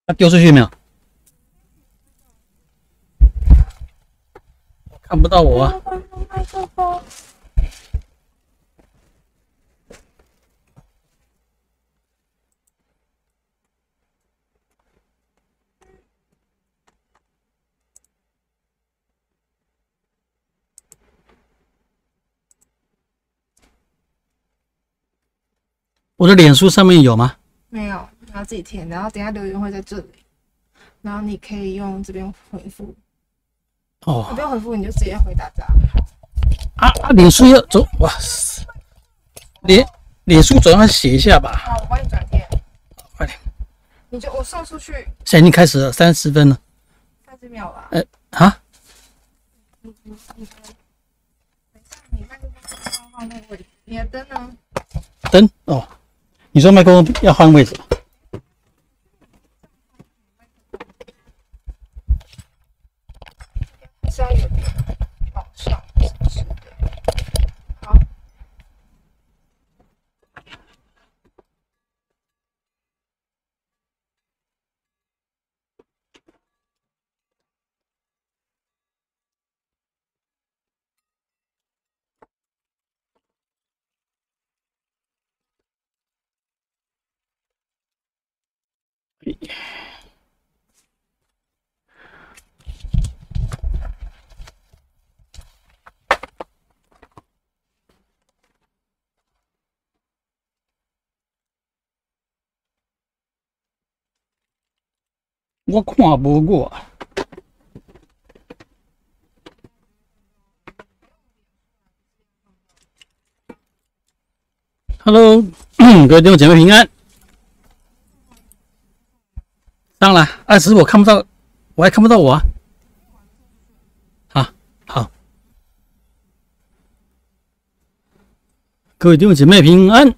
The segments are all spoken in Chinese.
他丢出去没有？看不到我啊！我的脸书上面有吗？没有，你要自己填，然后等一下留言会在这里，然后你可以用这边回复。哦，不要回复，你就直接回答这样。脸书要走哇塞，脸书总要写一下吧？好，我帮你转贴。快点，我送出去。现在已经开始了，30分了。30秒吧。你麦克风放那个位置，你的灯呢？灯哦，你说麦克风要换位置。是要有点往上，是的。好。我看不过。Hello， 各位弟兄姐妹平安。上来，只是我看不到，我还看不到我啊。好，各位弟兄姐妹平安。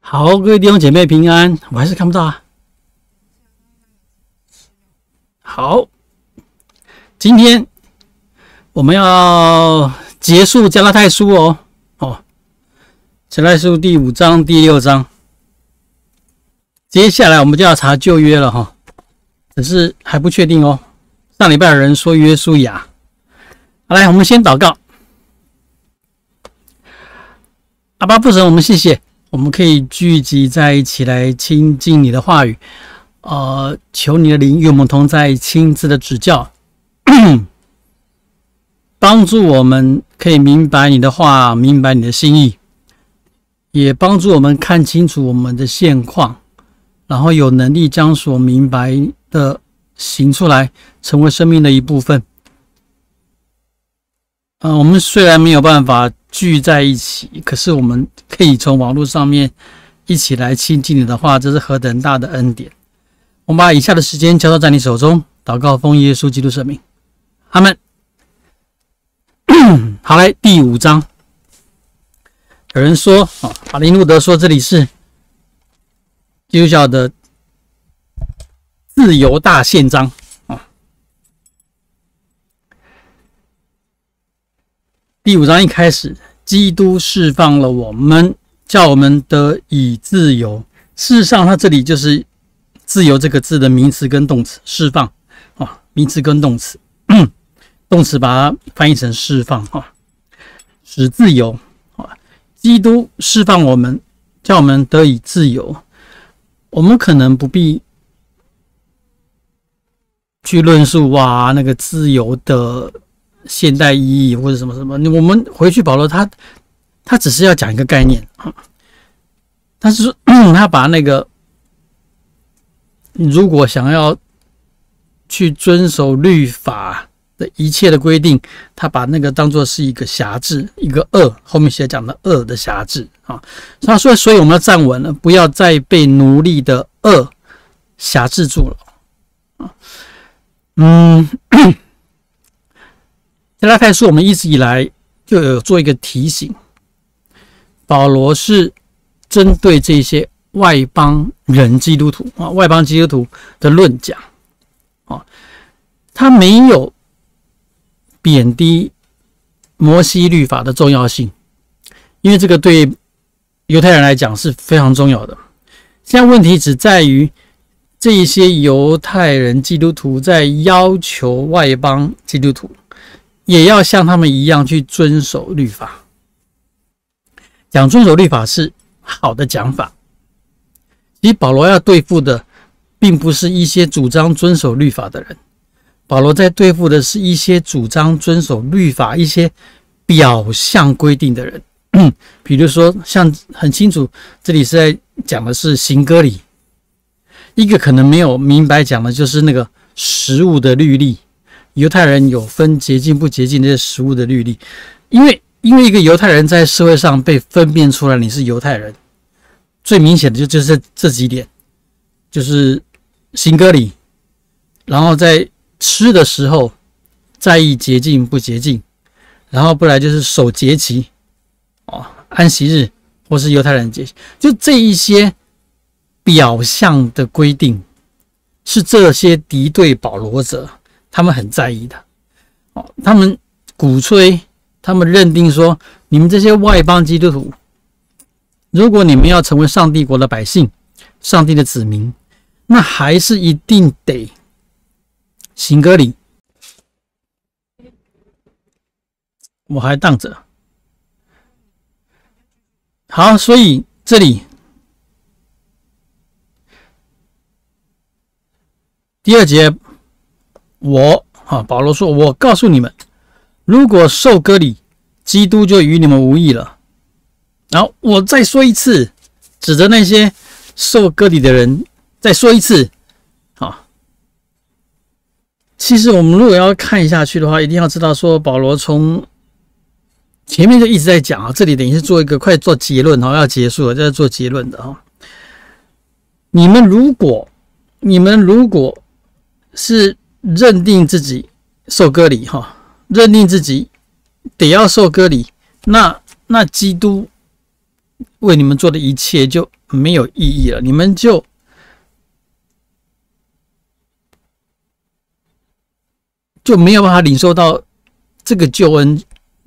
好，各位弟兄姐妹平安，我还是看不到啊。好，今天我们要结束加拉太书哦。加拉太书第5章、第6章，接下来我们就要查旧约了哈，只是还不确定哦。上礼拜有人说约书亚，好来，我们先祷告。阿爸父神，我们谢谢。我们可以聚集在一起来亲近你的话语，求你的灵与我们同在，亲自的指教，帮助我们可以明白你的话，明白你的心意，也帮助我们看清楚我们的现况，然后有能力将所明白的行出来，成为生命的一部分。我们虽然没有办法聚在一起，可是我们可以从网络上面一起来亲近你的话，这是何等大的恩典。我们把以下的时间交托在你手中，祷告奉耶稣基督圣名，阿们。好，来第5章，有人说马丁路德说这里是基督教的自由大宪章。第5章一开始，基督释放了我们，叫我们得以自由。事实上，它这里就是自由这个字的名词跟动词，释放名词跟动词，动词把它翻译成释放使自由。基督释放我们，叫我们得以自由。我们可能不必去论述那个自由的现代意义或者什么什么，我们回去保罗他只是要讲一个概念，他是说他把那个如果想要去遵守律法的一切的规定，他把那个当作是一个辖制，一个恶，后面写讲的恶的辖制他说，所以我们要站稳了，不要再被奴隶的恶辖制住了加拉太书我们一直以来就有做一个提醒，保罗是针对这些外邦人基督徒啊，外邦基督徒的论讲啊，他没有贬低摩西律法的重要性，因为这个对犹太人来讲是非常重要的。现在问题只在于这一些犹太人基督徒在要求外邦基督徒也要像他们一样去遵守律法。讲遵守律法是好的讲法，其实保罗要对付的并不是一些主张遵守律法的人，保罗在对付的是一些主张遵守律法一些表象规定的人。比如说像很清楚这里是在讲的是行割礼，一个可能没有明白讲的就是那个食物的律例，犹太人有分洁净不洁净这些食物的律例，因为一个犹太人在社会上被分辨出来你是犹太人，最明显的就是这几点，就是行割礼，然后在吃的时候在意洁净不洁净，然后不然就是守节期安息日或是犹太人节期，就这一些表象的规定是这些敌对保罗者他们很在意的。他们鼓吹，他们认定说，你们这些外邦基督徒，如果你们要成为上帝国的百姓，上帝的子民，那还是一定得行割礼。我还当着。好，所以这里第2节，保罗说，我告诉你们，如果受割礼，基督就与你们无益了。然后我再说一次，指着那些受割礼的人再说一次。其实我们如果要看下去的话，一定要知道说，保罗从前面就一直在讲这里等于是做一个快做结论要结束了，这是做结论的你们如果是认定自己受割礼认定自己得要受割礼，那基督为你们做的一切就没有意义了，你们就没有办法领受到这个救恩，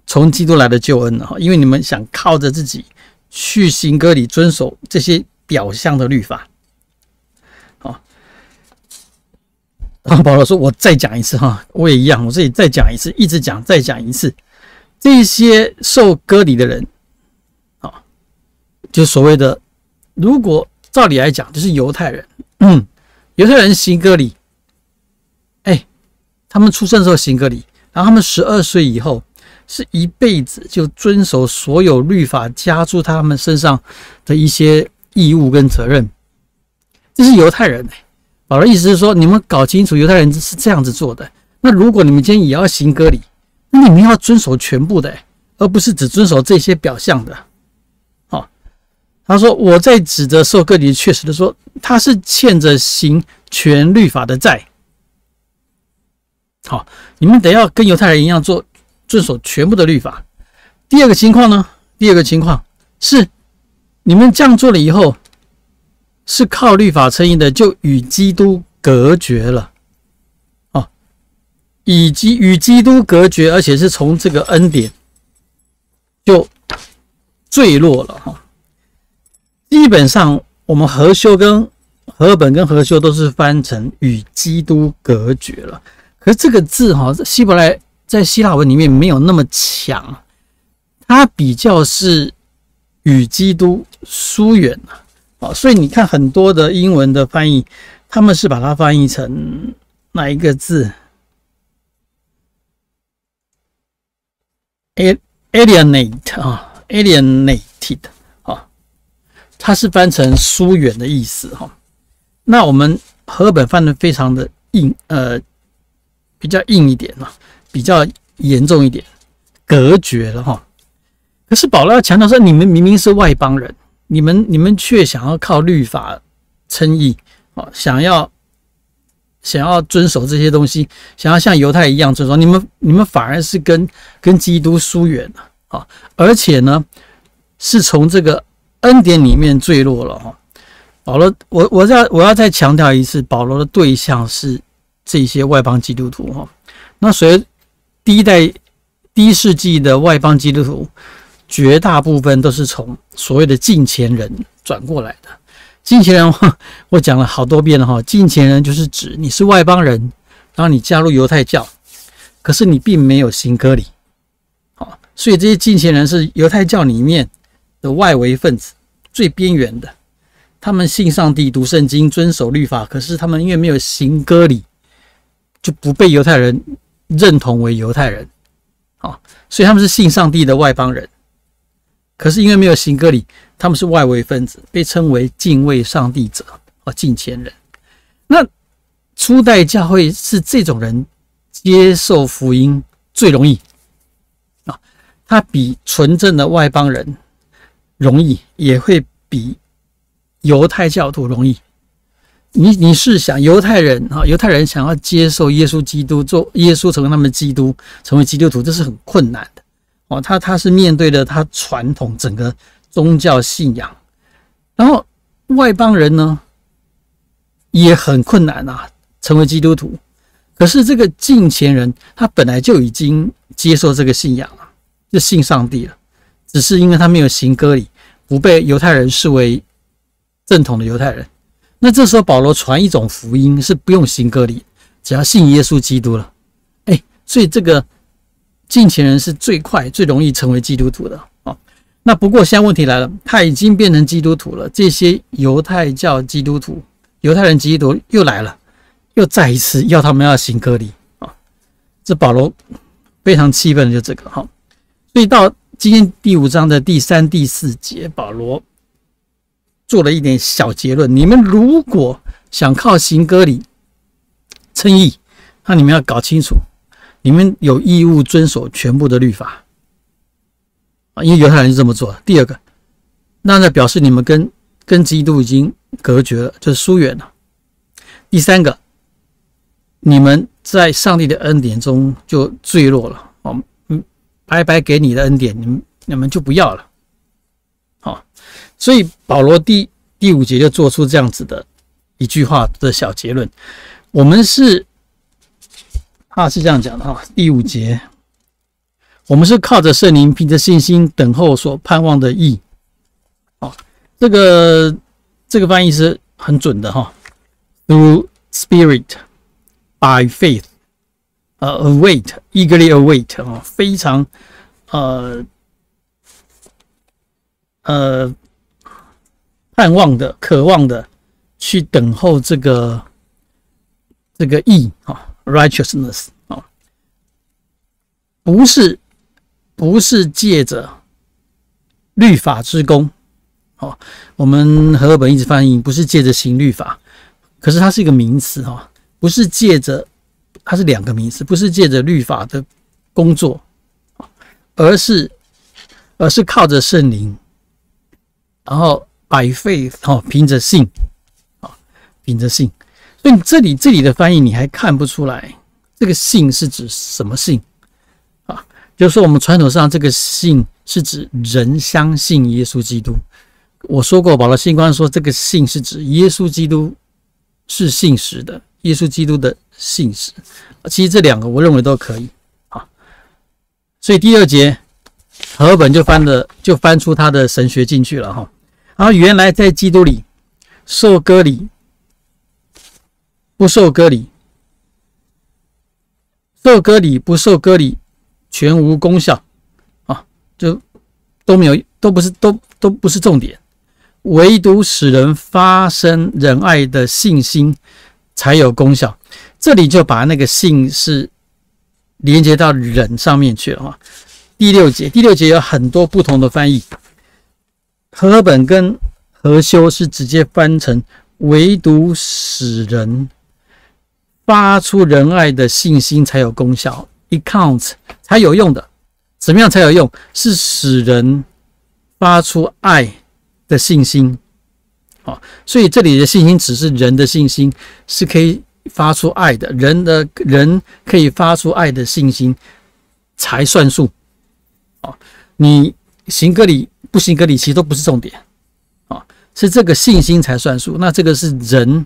从基督来的救恩了，因为你们想靠着自己去行割礼，遵守这些表象的律法。然后保罗说，我再讲一次我也一样，我这里再讲一次，一直讲再讲一次，这些受割礼的人就所谓的，如果照理来讲就是犹太人，犹太人行割礼，他们出生的时候行割礼，然后他们12岁以后是一辈子就遵守所有律法加诸他们身上的一些义务跟责任，这是犹太人保罗意思是说，你们搞清楚犹太人是这样子做的，那如果你们今天也要行割礼，那你们要遵守全部的而不是只遵守这些表象的。他说，我在指着受割礼确实的说，他是欠着行全律法的债。你们得要跟犹太人一样遵守全部的律法。第二个情况呢？第二个情况是，你们这样做了以后，是靠律法称义的，就与基督隔绝了。与基督隔绝，而且是从这个恩典就坠落了。基本上，我们和本跟和修都是翻成与基督隔绝了。可是这个字希伯来在希腊文里面没有那么强，它比较是与基督疏远所以你看很多的英文的翻译，他们是把它翻译成哪一个字 alienated 它是翻成疏远的意思那我们和本翻得非常的硬，比较硬一点比较严重一点，隔绝了可是保罗要强调说，你们明明是外邦人，你们却想要靠律法称义想要遵守这些东西，想要像犹太一样遵守，你们反而是跟基督疏远了而且呢是从这个恩典里面坠落了保罗，我要再强调一次，保罗的对象是这些外邦基督徒哈。那随第一世纪的外邦基督徒，绝大部分都是从所谓的近前人转过来的。近前人我讲了好多遍了哈，近前人就是指你是外邦人，然后你加入犹太教，可是你并没有行割礼，好，所以这些近前人是犹太教里面的外围分子，最边缘的。他们信上帝、读圣经、遵守律法，可是他们因为没有行割礼，就不被犹太人认同为犹太人，好，所以他们是信上帝的外邦人。可是因为没有行割礼，他们是外围分子，被称为敬畏上帝者近前人。那初代教会是这种人接受福音最容易啊，他比纯正的外邦人容易，也会比犹太教徒容易。你试想，犹太人想要接受耶稣基督，做耶稣成为他们基督，成为基督徒，这是很困难的哦。他是面对的他传统整个宗教信仰，然后外邦人呢也很困难啊，成为基督徒。可是这个近前人，他本来就已经接受这个信仰了，就信上帝了，只是因为他没有行割礼，不被犹太人视为正统的犹太人。那这时候保罗传一种福音是不用行割礼，只要信耶稣基督了。所以这个近前人是最快最容易成为基督徒的哦。那不过现在问题来了，他已经变成基督徒了，这些犹太教基督徒、犹太人基督徒又来了，又再一次要他们要行割礼啊。这保罗非常气愤的就这个哈。所以到今天第5章的第3、第4节，保罗做了一点小结论：你们如果想靠行割礼称义，那你们要搞清楚，你们有义务遵守全部的律法因为犹太人是这么做。第二个，那表示你们跟基督已经隔绝了，就是疏远了。第三个，你们在上帝的恩典中就坠落了白白给你的恩典，你们就不要了。所以保罗第5节就做出这样子的一句话的小结论：我们是这样讲的第5节，我们是靠着圣灵，凭着信心等候所盼望的义。这个翻译是很准的Through Spirit, by faith, await, eagerly await 非常盼望的、渴望的去等候这个义righteousness 不是借着律法之功我们和合本一直翻译不是借着行律法，可是它是一个名词不是借着，它是2个名词，不是借着律法的工作，而是靠着圣灵，然后by faith 凭着信凭着信。所以这里的翻译你还看不出来这个信是指什么信就是说我们传统上这个信是指人相信耶稣基督。我说过，保罗信观说这个信是指耶稣基督是信实的，耶稣基督的信实。其实这2个我认为都可以所以第2节和合本就翻出他的神学进去了然后原来在基督里受割礼不受割礼，受割礼不受割礼全无功效就都没有，都不是重点，唯独使人发生仁爱的信心才有功效。这里就把那个信是连接到人上面去了第6节有很多不同的翻译，和合本跟和修是直接翻成唯独使人发出仁爱的信心才有功效， it counts 才有用的。怎么样才有用？是使人发出爱的信心所以这里的信心只是人的信心，是可以发出爱的，人可以发出爱的信心才算数你行割礼不行割礼其实都不是重点是这个信心才算数。那这个是人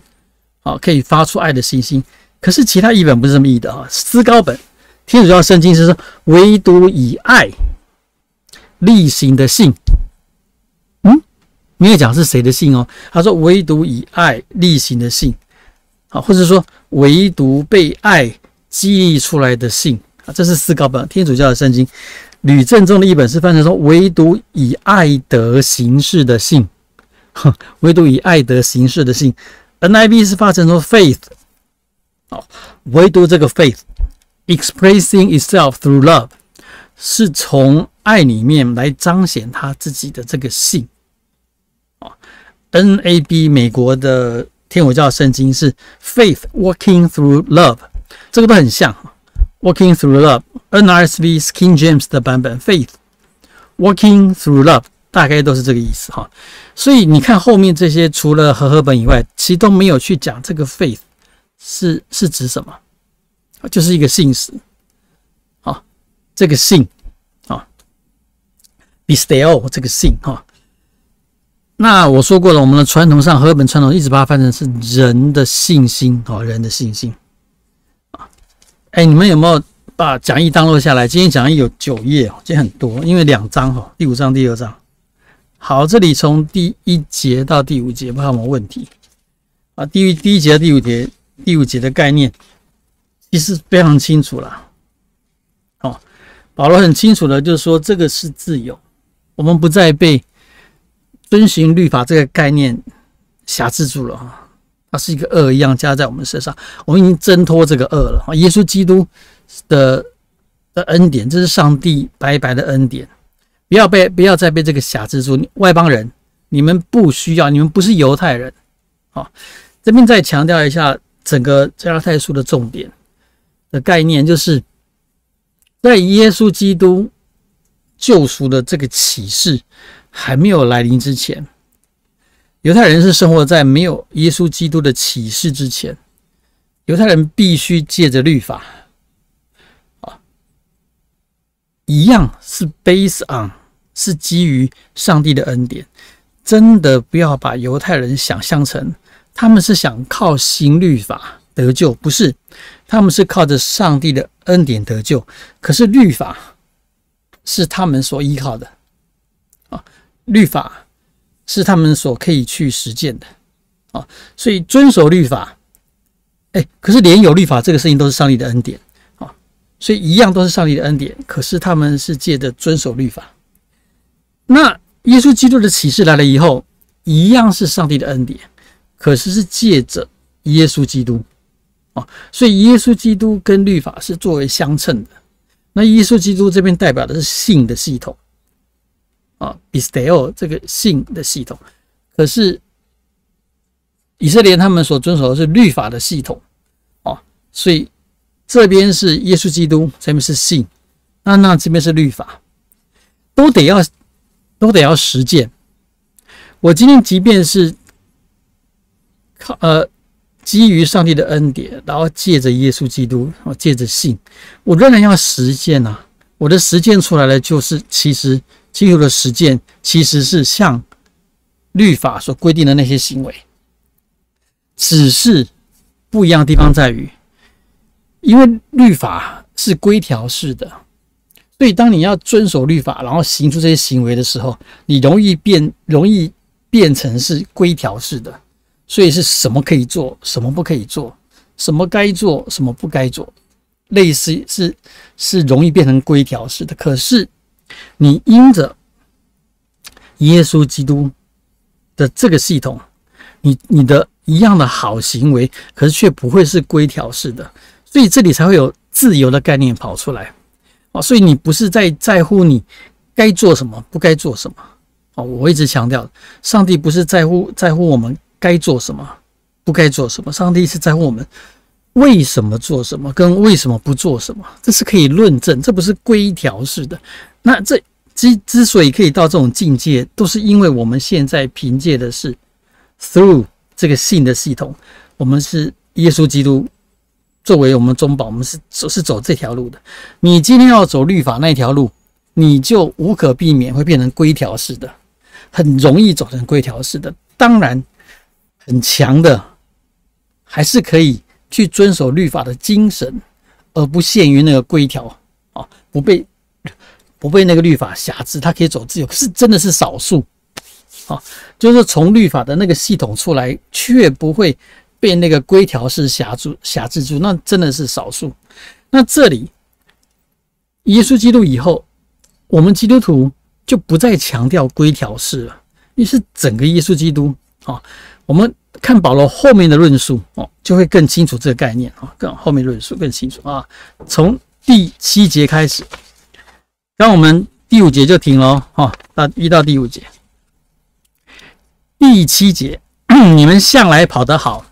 可以发出爱的信心。可是其他译本不是这么译的啊。思高本天主教圣经是说，唯独以爱力行的信。没有讲是谁的信哦。他说唯独以爱力行的信，或者说唯独被爱激励出来的信。这是思高本天主教的圣经。吕正中的译本是翻成说，唯独以爱德行事的信，唯独以爱德行事的信。NIV 是发成说 faith， 唯独这个 faith expressing itself through love， 是从爱里面来彰显他自己的这个信。NAB 美国的天主教圣经是 faith working through love， 这个都很像 working through love。NRSV King James 的版本 faith working through love 大概都是这个意思哈。所以你看后面这些除了和合本以外，其实都没有去讲这个 faith 是指什么，就是一个信实。这个信Pisteo 这个信那我说过了，我们的传统上和合本传统一直把它翻成是人的信心，人的信心。你们有没有把讲义download下来？今天讲义有9页，今天很多，因为2章第5章、第2章。好，这里从第1节到第5节，不知道有没有问题第一节到第5节的概念其实非常清楚啦。保罗很清楚的就是说，这个是自由，我们不再被遵循律法这个概念辖制住了，它是一个恶一样加在我们身上，我们已经挣脱这个恶了。耶稣基督的恩典，这是上帝白白的恩典，不要再被这个辖制住。外邦人，你们不需要，你们不是犹太人。这边再强调一下整个加拉太书的重点的概念，就是在耶稣基督救赎的这个启示还没有来临之前，犹太人是生活在没有耶稣基督的启示之前，犹太人必须借着律法一样是 based on 是基于上帝的恩典。真的不要把犹太人想象成他们是想靠行律法得救，不是，他们是靠着上帝的恩典得救，可是律法是他们所依靠的律法是他们所可以去实践的所以遵守律法可是连有律法这个事情都是上帝的恩典所以一样都是上帝的恩典，可是他们是借着遵守律法。那耶稣基督的启示来了以后，一样是上帝的恩典，可是是借着耶稣基督所以耶稣基督跟律法是作为相称的。那耶稣基督这边代表的是信的系统Pisteo 这个信的系统，可是以色列他们所遵守的是律法的系统所以这边是耶稣基督，这边是信，那这边是律法，都得要实践。我今天即便是基于上帝的恩典，然后借着耶稣基督，借着信，我仍然要实践我的实践出来的就是其实基督的实践其实是像律法所规定的那些行为，只是不一样的地方在于，因为律法是规条式的，所以当你要遵守律法然后行出这些行为的时候，你容易变成是规条式的，所以是什么可以做，什么不可以做，什么该做，什么不该做，类似是容易变成规条式的。可是你因着耶稣基督的这个系统，你的一样的好行为，可是却不会是规条式的，所以这里才会有自由的概念跑出来所以你不是在乎你该做什么，不该做什么我一直强调，上帝不是在乎我们该做什么，不该做什么，上帝是在乎我们为什么做什么，跟为什么不做什么，这是可以论证，这不是规条式的。那这之所以可以到这种境界，都是因为我们现在凭借的是 through 这个信的系统，我们是耶稣基督作为我们中保，我们是走这条路的。你今天要走律法那条路，你就无可避免会变成规条式的，很容易走成规条式的。当然很强的，还是可以去遵守律法的精神，而不限于那个规条啊，不被那个律法辖制，他可以走自由。可是真的是少数啊，就是从律法的那个系统出来，却不会被那个规条是辖制住，那真的是少数。那这里耶稣基督以后，我们基督徒就不再强调规条式了，因为是整个耶稣基督啊。我们看保罗后面的论述哦，就会更清楚这个概念啊，更后面论述更清楚啊。从第7节开始，刚我们第5节就停了哦，到1到第5节。第7节，你们向来跑得好，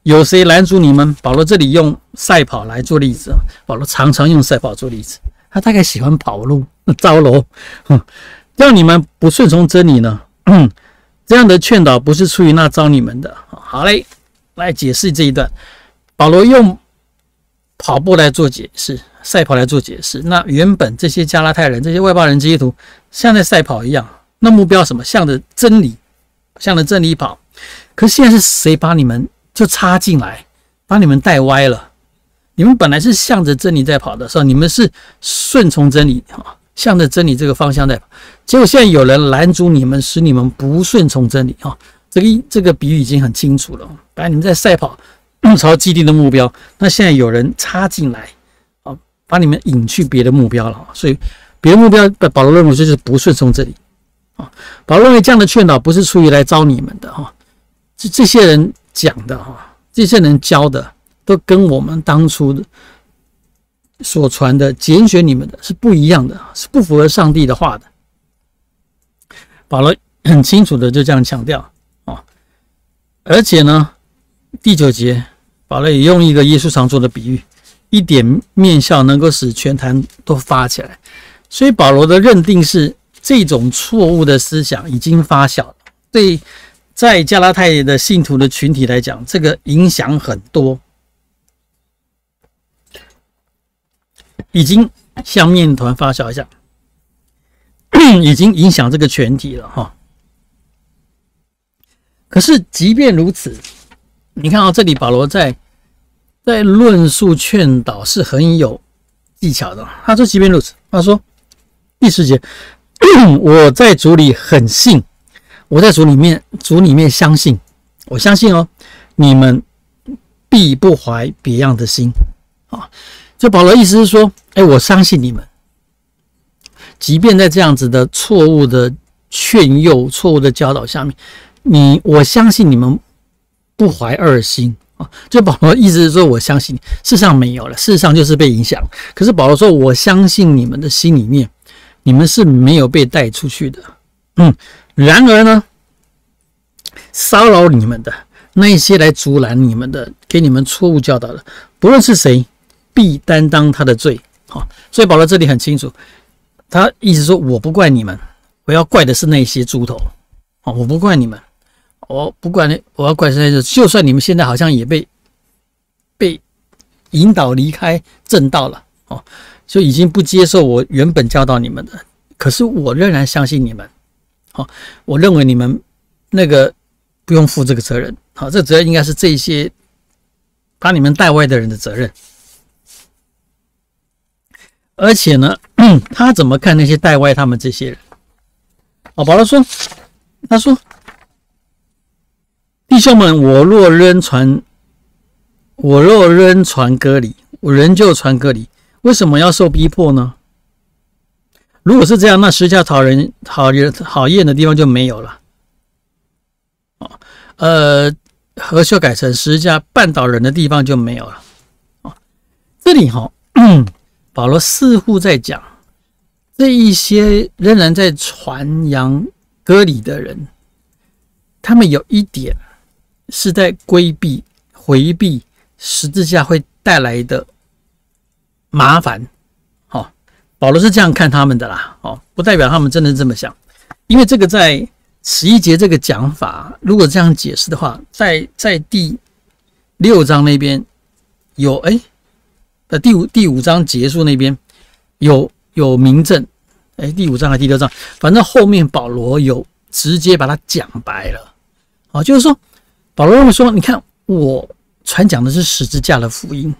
有谁拦阻你们？保罗这里用赛跑来做例子，保罗常常用赛跑做例子，他大概喜欢跑路、招楼，让你们不顺从真理呢？这样的劝导不是出于那招你们的。好嘞，来解释这一段。保罗用跑步来做解释，赛跑来做解释。那原本这些加拉太人、这些外邦人基督徒像在赛跑一样，那目标什么？向着真理，向着真理跑。可是现在是谁把你们就插进来，把你们带歪了？你们本来是向着真理在跑的时候，你们是顺从真理，向着真理这个方向在跑。结果现在有人拦阻你们，使你们不顺从真理。这个比喻已经很清楚了。本来你们在赛跑，朝既定的目标，那现在有人插进来，把你们引去别的目标了。所以别的目标，保罗认为就是不顺从真理。保罗认为这样的劝导不是出于来招你们的。这些人讲的，这些人教的，都跟我们当初的所传的拣选你们的是不一样的，是不符合上帝的话的。保罗很清楚的就这样强调。而且呢，第9节，保罗也用一个耶稣常做的比喻，一点面笑能够使全坛都发起来。所以保罗的认定是这种错误的思想已经发酵了，对在加拉太的信徒的群体来讲，这个影响很多，已经像面团发酵一样，已经影响这个全体了哈。可是即便如此，你看到这里保罗在论述劝导是很有技巧的。他说即便如此，他说第10节，我在主里很信，我在主里面相信，我相信你们必不怀别样的心。就保罗意思是说，我相信你们，即便在这样子的错误的劝诱、错误的教导下面，我相信你们不怀二心。就保罗意思是说，我相信你，事实上没有了，事实上就是被影响。可是保罗说，我相信你们的心里面，你们是没有被带出去的。然而呢，骚扰你们的那些来阻拦你们的，给你们错误教导的，不论是谁，必担当他的罪。所以保罗这里很清楚，他意思说，我不怪你们，我要怪的是那些猪头。我不怪你们，我要怪那些，就算你们现在好像也被引导离开正道了，就已经不接受我原本教导你们的，可是我仍然相信你们。我认为你们那个不用负这个责任。这个责任应该是这些把你们带歪的人的责任。而且呢，他怎么看那些带歪他们这些人？保罗说，他说，弟兄们，我若仍传割礼，我仍旧传割礼，为什么要受逼迫呢？如果是这样，那十架讨厌的地方就没有了。和修改成十架绊倒人的地方就没有了。这里保罗似乎在讲，这一些仍然在传扬割礼的人，他们有一点是在回避十字架会带来的麻烦。保罗是这样看他们的啦，不代表他们真的这么想。因为这个在11节这个讲法，如果这样解释的话，在第6章那边有第五章结束那边有明证，第5章还是第6章，反正后面保罗有直接把它讲白了。就是说保罗认为说，你看我传讲的是十字架的福音，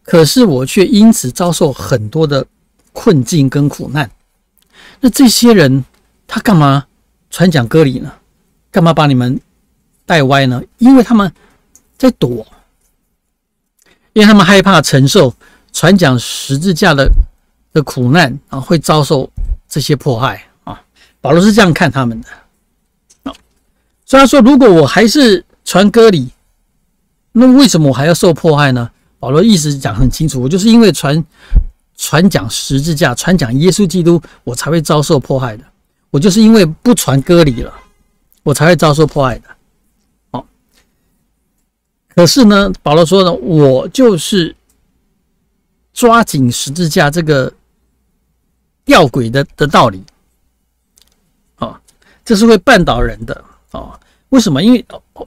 可是我却因此遭受很多的困境跟苦难。那这些人他干嘛传讲割礼呢？干嘛把你们带歪呢？因为他们在躲，因为他们害怕承受传讲十字架的苦难啊，会遭受这些迫害啊。保罗是这样看他们的。所以他说，如果我还是传割礼，那为什么我还要受迫害呢？保罗意思讲很清楚，我就是因为传讲十字架，传讲耶稣基督，我才会遭受迫害的。我就是因为不传割礼了，我才会遭受迫害的。可是呢，保罗说呢，我就是抓紧十字架这个吊诡的道理，这是会绊倒人的。为什么？因为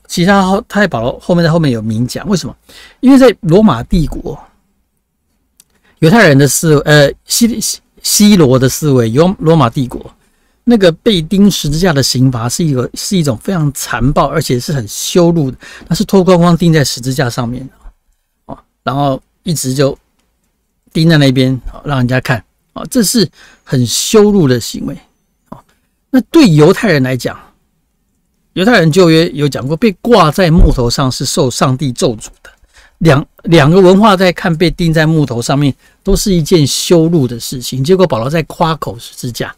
其实他在保罗后面有明讲，为什么？因为在罗马帝国，犹太人的思维，希罗的思维，罗马帝国那个被钉十字架的刑罚是一种非常残暴，而且是很羞辱的，它是脱光光钉在十字架上面的，然后一直就钉在那边，让人家看，这是很羞辱的行为。那对犹太人来讲，犹太人旧约有讲过，被挂在木头上是受上帝咒诅的。两个文化在看被钉在木头上面，都是一件羞辱的事情。结果保罗在夸口十字架，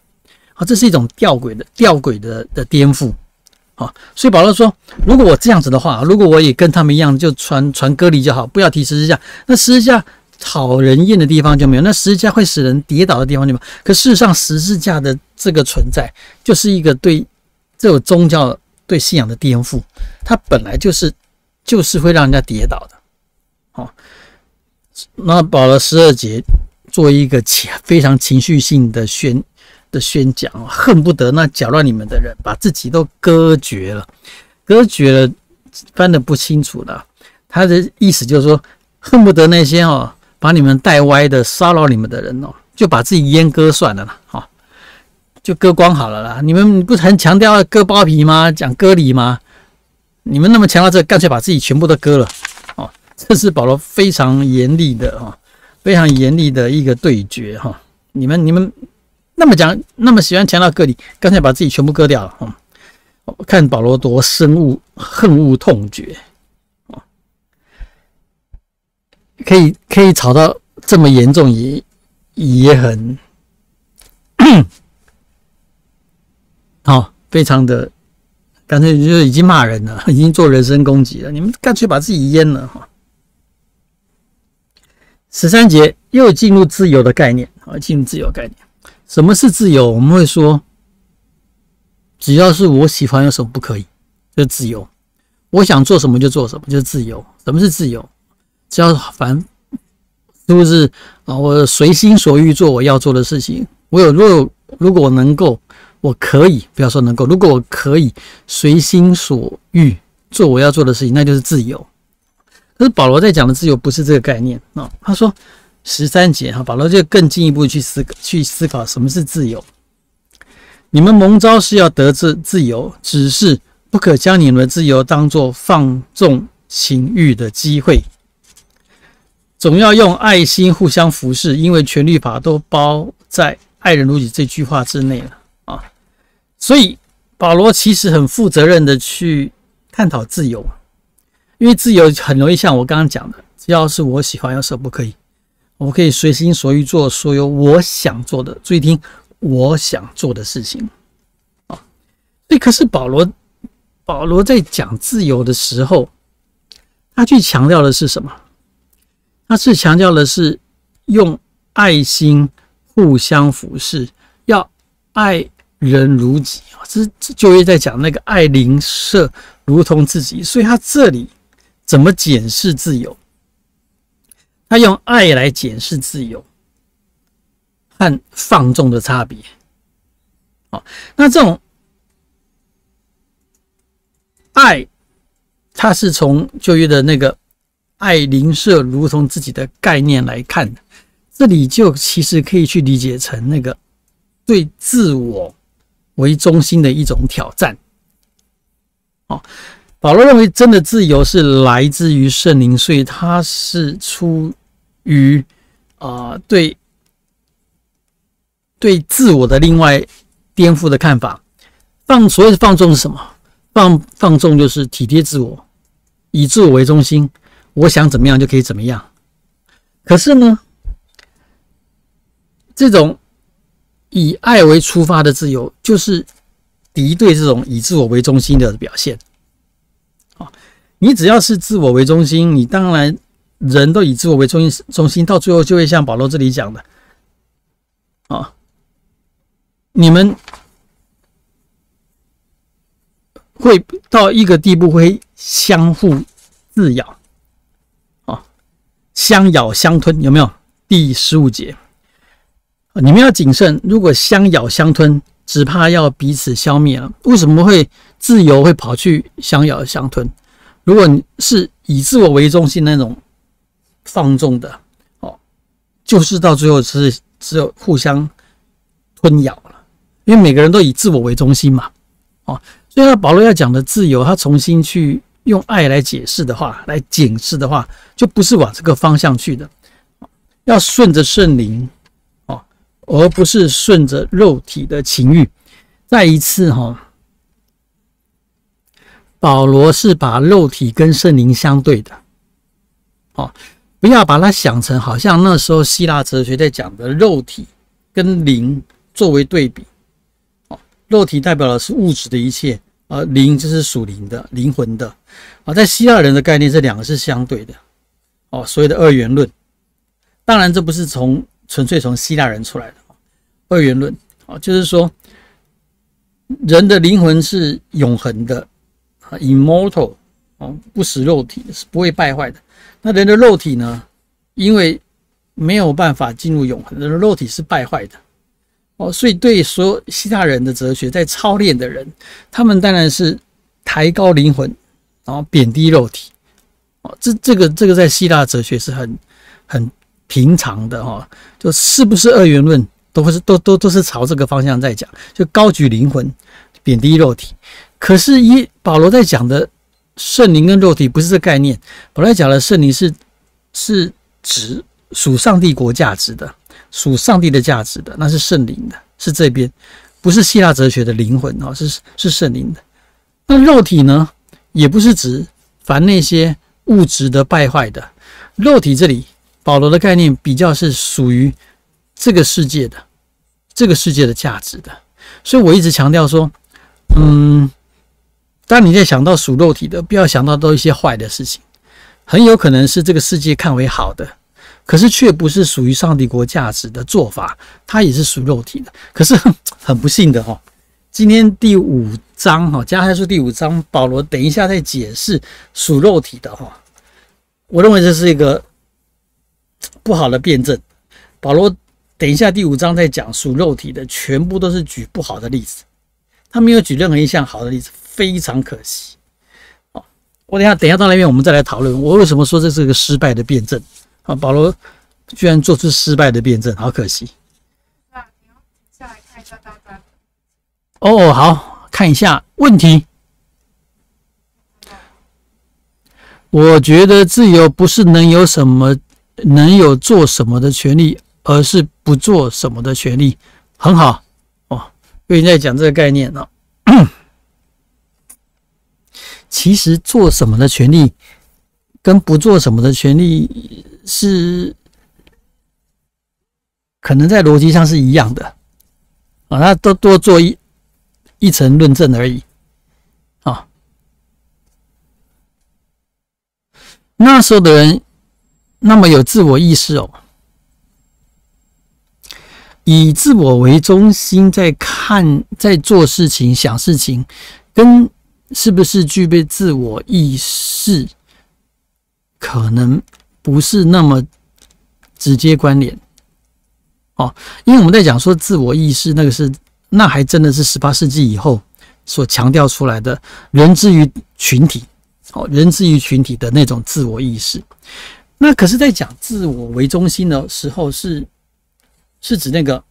这是一种吊诡的颠覆。所以保罗说，如果我这样子的话，如果我也跟他们一样，就传割礼就好，不要提十字架。那十字架讨人厌的地方就没有，那十字架会使人跌倒的地方就没有。可事实上，十字架的这个存在，就是一个对这种宗教对信仰的颠覆，它本来就是会让人家跌倒的。那保罗12节作为一个非常情绪性的宣讲，恨不得那搅乱你们的人把自己都割绝了，翻得不清楚了。他的意思就是说，恨不得那些把你们带歪的骚扰你们的人就把自己阉割算了啦，就割光好了啦。你们不是很强调要割包皮吗？讲割礼吗？你们那么强调这个，干脆把自己全部都割了。这是保罗非常严厉的一个对决。你们那么喜欢强调割礼，干脆把自己全部割掉了。看保罗多恨恶痛绝，可以吵到这么严重，也很非常的干脆，就是已经骂人了，已经做人身攻击了。你们干脆把自己阉了。13节又进入自由的概念，什么是自由？我们会说，只要是我喜欢，有什么不可以？就是自由。我想做什么就做什么，就是自由。什么是自由？只要是不是我随心所欲做我要做的事情。如果我能够，我可以，不要说能够，如果我可以随心所欲做我要做的事情，那就是自由。可是保罗在讲的自由不是这个概念。他说13节，保罗就更进一步去思考什么是自由。你们蒙召是要得自由，只是不可将你们的自由当作放纵情欲的机会，总要用爱心互相服侍，因为全律法都包在爱人如己这句话之内了。所以保罗其实很负责任的去探讨自由，因为自由很容易像我刚刚讲的，只要是我喜欢，有什么不可以？我可以随心所欲做所有我想做的，注意听，我想做的事情。所以可是保罗在讲自由的时候，他去强调的是什么？他是强调的是用爱心互相服侍，要爱人如己。这旧约在讲那个爱邻舍如同自己，所以他这里怎么检视自由？他用爱来检视自由和放纵的差别。那这种爱，它是从旧约的那个爱邻舍如同自己的概念来看的，这里就其实可以去理解成那个对自我为中心的一种挑战。保罗认为真的自由是来自于圣灵，所以他是出于对自我的另外颠覆的看法。所谓的放纵是什么？放纵就是体贴自我，以自我为中心，我想怎么样就可以怎么样。可是呢，这种以爱为出发的自由，就是敌对这种以自我为中心的表现。你只要是自我为中心，你当然人都以自我为中心，到最后就会像保罗这里讲的，你们会到一个地步会相互自咬，相咬相吞，有没有？第15节，你们要谨慎，如果相咬相吞，只怕要彼此消灭了。为什么会自由会跑去相咬相吞？如果你是以自我为中心那种放纵的，就是到最后只有互相吞咬了，因为每个人都以自我为中心嘛，所以保罗要讲的自由，他重新去用爱来解释的话，来检视的话，就不是往这个方向去的，要顺着圣灵，而不是顺着肉体的情欲。再一次保罗是把肉体跟圣灵相对的，不要把它想成好像那时候希腊哲学在讲的肉体跟灵作为对比，肉体代表的是物质的一切，灵就是属灵的、灵魂的，在希腊人的概念，这两个是相对的，所谓的二元论。当然，这不是纯粹从希腊人出来的二元论，就是说人的灵魂是永恒的。immortal 不死肉体是不会败坏的。那人的肉体呢？因为没有办法进入永恒，人的肉体是败坏的。所以对所有希腊人的哲学，在操练的人，他们当然是抬高灵魂，然后贬低肉体。这个在希腊哲学是很平常的就是不是二元论，都是朝这个方向在讲，就高举灵魂，贬低肉体。可是保罗在讲的圣灵跟肉体不是这个概念，保罗在讲的圣灵是指属上帝国价值的，属上帝的价值的，那是圣灵的，是这边，不是希腊哲学的灵魂是圣灵的。那肉体呢，也不是指凡那些物质的败坏的，肉体这里保罗的概念比较是属于这个世界的价值的。所以我一直强调说，当你在想到属肉体的，不要想到都一些坏的事情，很有可能是这个世界看为好的，可是却不是属于上帝国价值的做法，它也是属肉体的。可是很不幸的今天第5章加拉太书第5章，保罗等一下再解释属肉体的我认为这是一个不好的辩证。保罗等一下第5章在讲属肉体的，全部都是举不好的例子，他没有举任何一项好的例子，非常可惜。我等一下到那边我们再来讨论，我为什么说这是个失败的辩证。保罗居然做出失败的辩证，好可惜。那你要停下来看一下大家。好，看一下问题。我觉得自由不是能有做什么的权利，而是不做什么的权利。很好因为在讲这个概念其实做什么的权利跟不做什么的权利是可能在逻辑上是一样的那都多做一层论证而已那时候的人那么有自我意识以自我为中心在做事情想事情，跟是不是具备自我意识可能不是那么直接关联因为我们在讲说自我意识，那还真的是18世纪以后所强调出来的人之于群体人之于群体的那种自我意识。那可是在讲自我为中心的时候，是指那个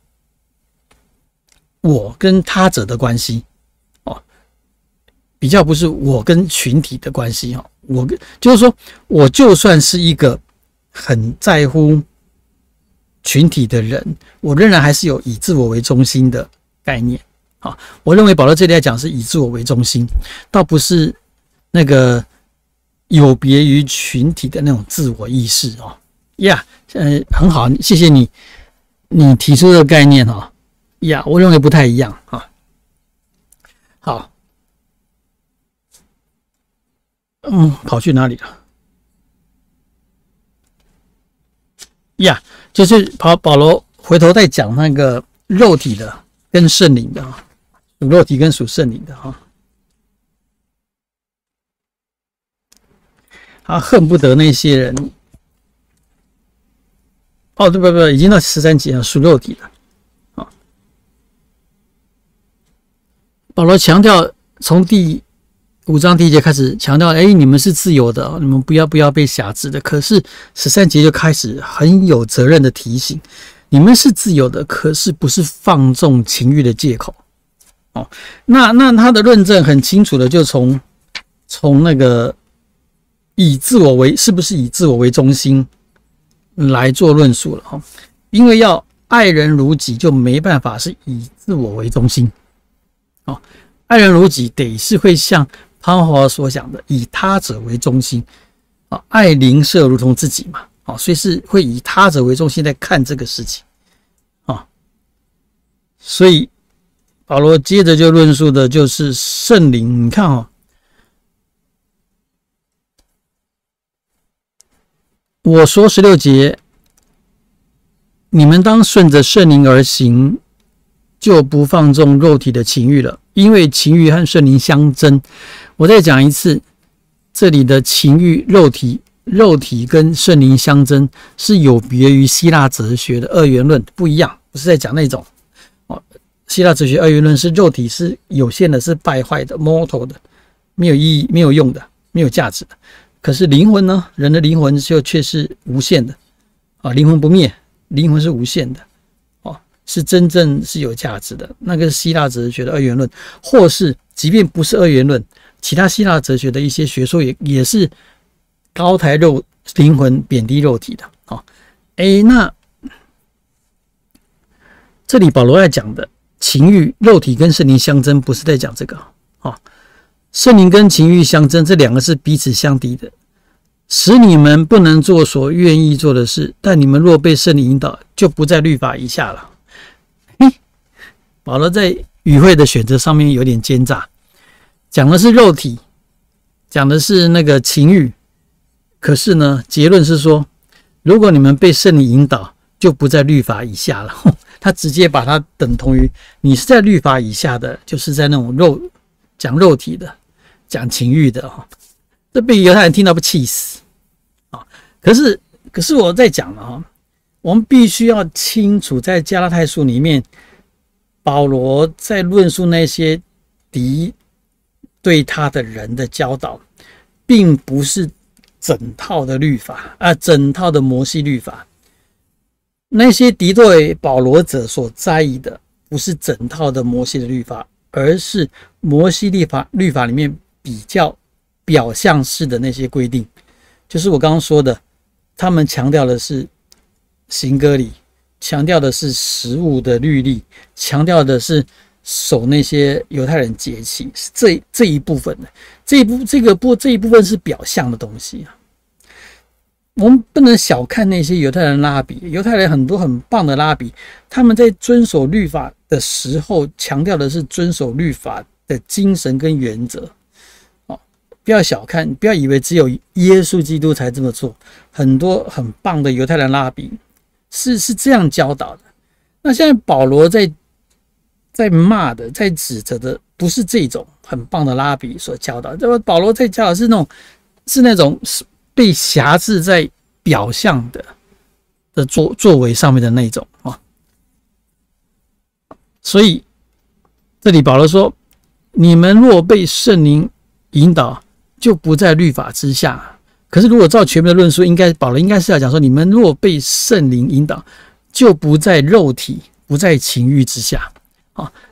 我跟他者的关系比比较不是我跟群体的关系哈，就是说我就算是一个很在乎群体的人，我仍然还是有以自我为中心的概念。好，我认为保罗这里来讲是以自我为中心，倒不是那个有别于群体的那种自我意识哦。呀，很好，谢谢你提出的概念哈。呀，我认为不太一样啊。好，跑去哪里了？呀，就是保罗回头再讲那个肉体的跟圣灵的啊，属肉体跟属圣灵的哈。他恨不得那些人，哦，对不，已经到13节了，属肉体的。啊，保罗强调，从第5章第1节开始强调，你们是自由的，你们不要被辖制的。可是13节就开始很有责任的提醒，你们是自由的，可是不是放纵情欲的借口。哦，那他的论证很清楚的，就从那个是不是以自我为中心来做论述了哈。因为要爱人如己，就没办法是以自我为中心。哦，爱人如己得是会像潘华所讲的，以他者为中心。爱邻舍如同自己嘛。所以是会以他者为中心在看这个事情。所以保罗接着就论述的就是圣灵。你看我说16节，你们当顺着圣灵而行，就不放纵肉体的情欲了，因为情欲和圣灵相争。我再讲一次，这里的情欲肉体跟圣灵相争是有别于希腊哲学的二元论，不一样，不是在讲那种希腊哲学二元论是肉体是有限的，是败坏的 mortal 的，没有意义，没有用的，没有价值的。可是灵魂呢，人的灵魂却是无限的灵魂不灭，灵魂是无限的是真正是有价值的。那个是希腊哲学的二元论，或是即便不是二元论，其他希腊哲学的一些学说也是高抬灵魂，贬低肉体的。那这里保罗在讲的情欲肉体跟圣灵相争，不是在讲这个圣灵跟情欲相争，这两个是彼此相敌的，使你们不能做所愿意做的事，但你们若被圣灵引导，就不在律法以下了。保罗在语汇的选择上面有点奸诈，讲的是肉体，讲的是那个情欲，可是呢，结论是说，如果你们被圣灵引导，就不在律法以下了。他直接把它等同于你是在律法以下的，就是在那种讲肉体的，讲情欲的这被犹太人听到不气死可是我在讲了我们必须要清楚，在加拉太书里面，保罗在论述那些敌对他的人的教导，并不是整套的律法整套的摩西律法。那些敌对保罗者所在意的，不是整套的摩西的律法，而是摩西律法里面比较表象式的那些规定。就是我刚刚说的，他们强调的是行割礼，强调的是食物的律例，强调的是守那些犹太人节期，是这一部分的。这一部分是表象的东西我们不能小看那些犹太人拉比，犹太人很多很棒的拉比，他们在遵守律法的时候，强调的是遵守律法的精神跟原则。不要小看，不要以为只有耶稣基督才这么做，很多很棒的犹太人拉比是这样教导的。那现在保罗在骂的，在指责的，不是这种很棒的拉比所教导，保罗在教导是那种被辖制在表象的作为上面的那种所以这里保罗说，你们若被圣灵引导，就不在律法之下。可是如果照全面的论述，保罗应该是要讲说，你们若被圣灵引导，就不在肉体，不在情欲之下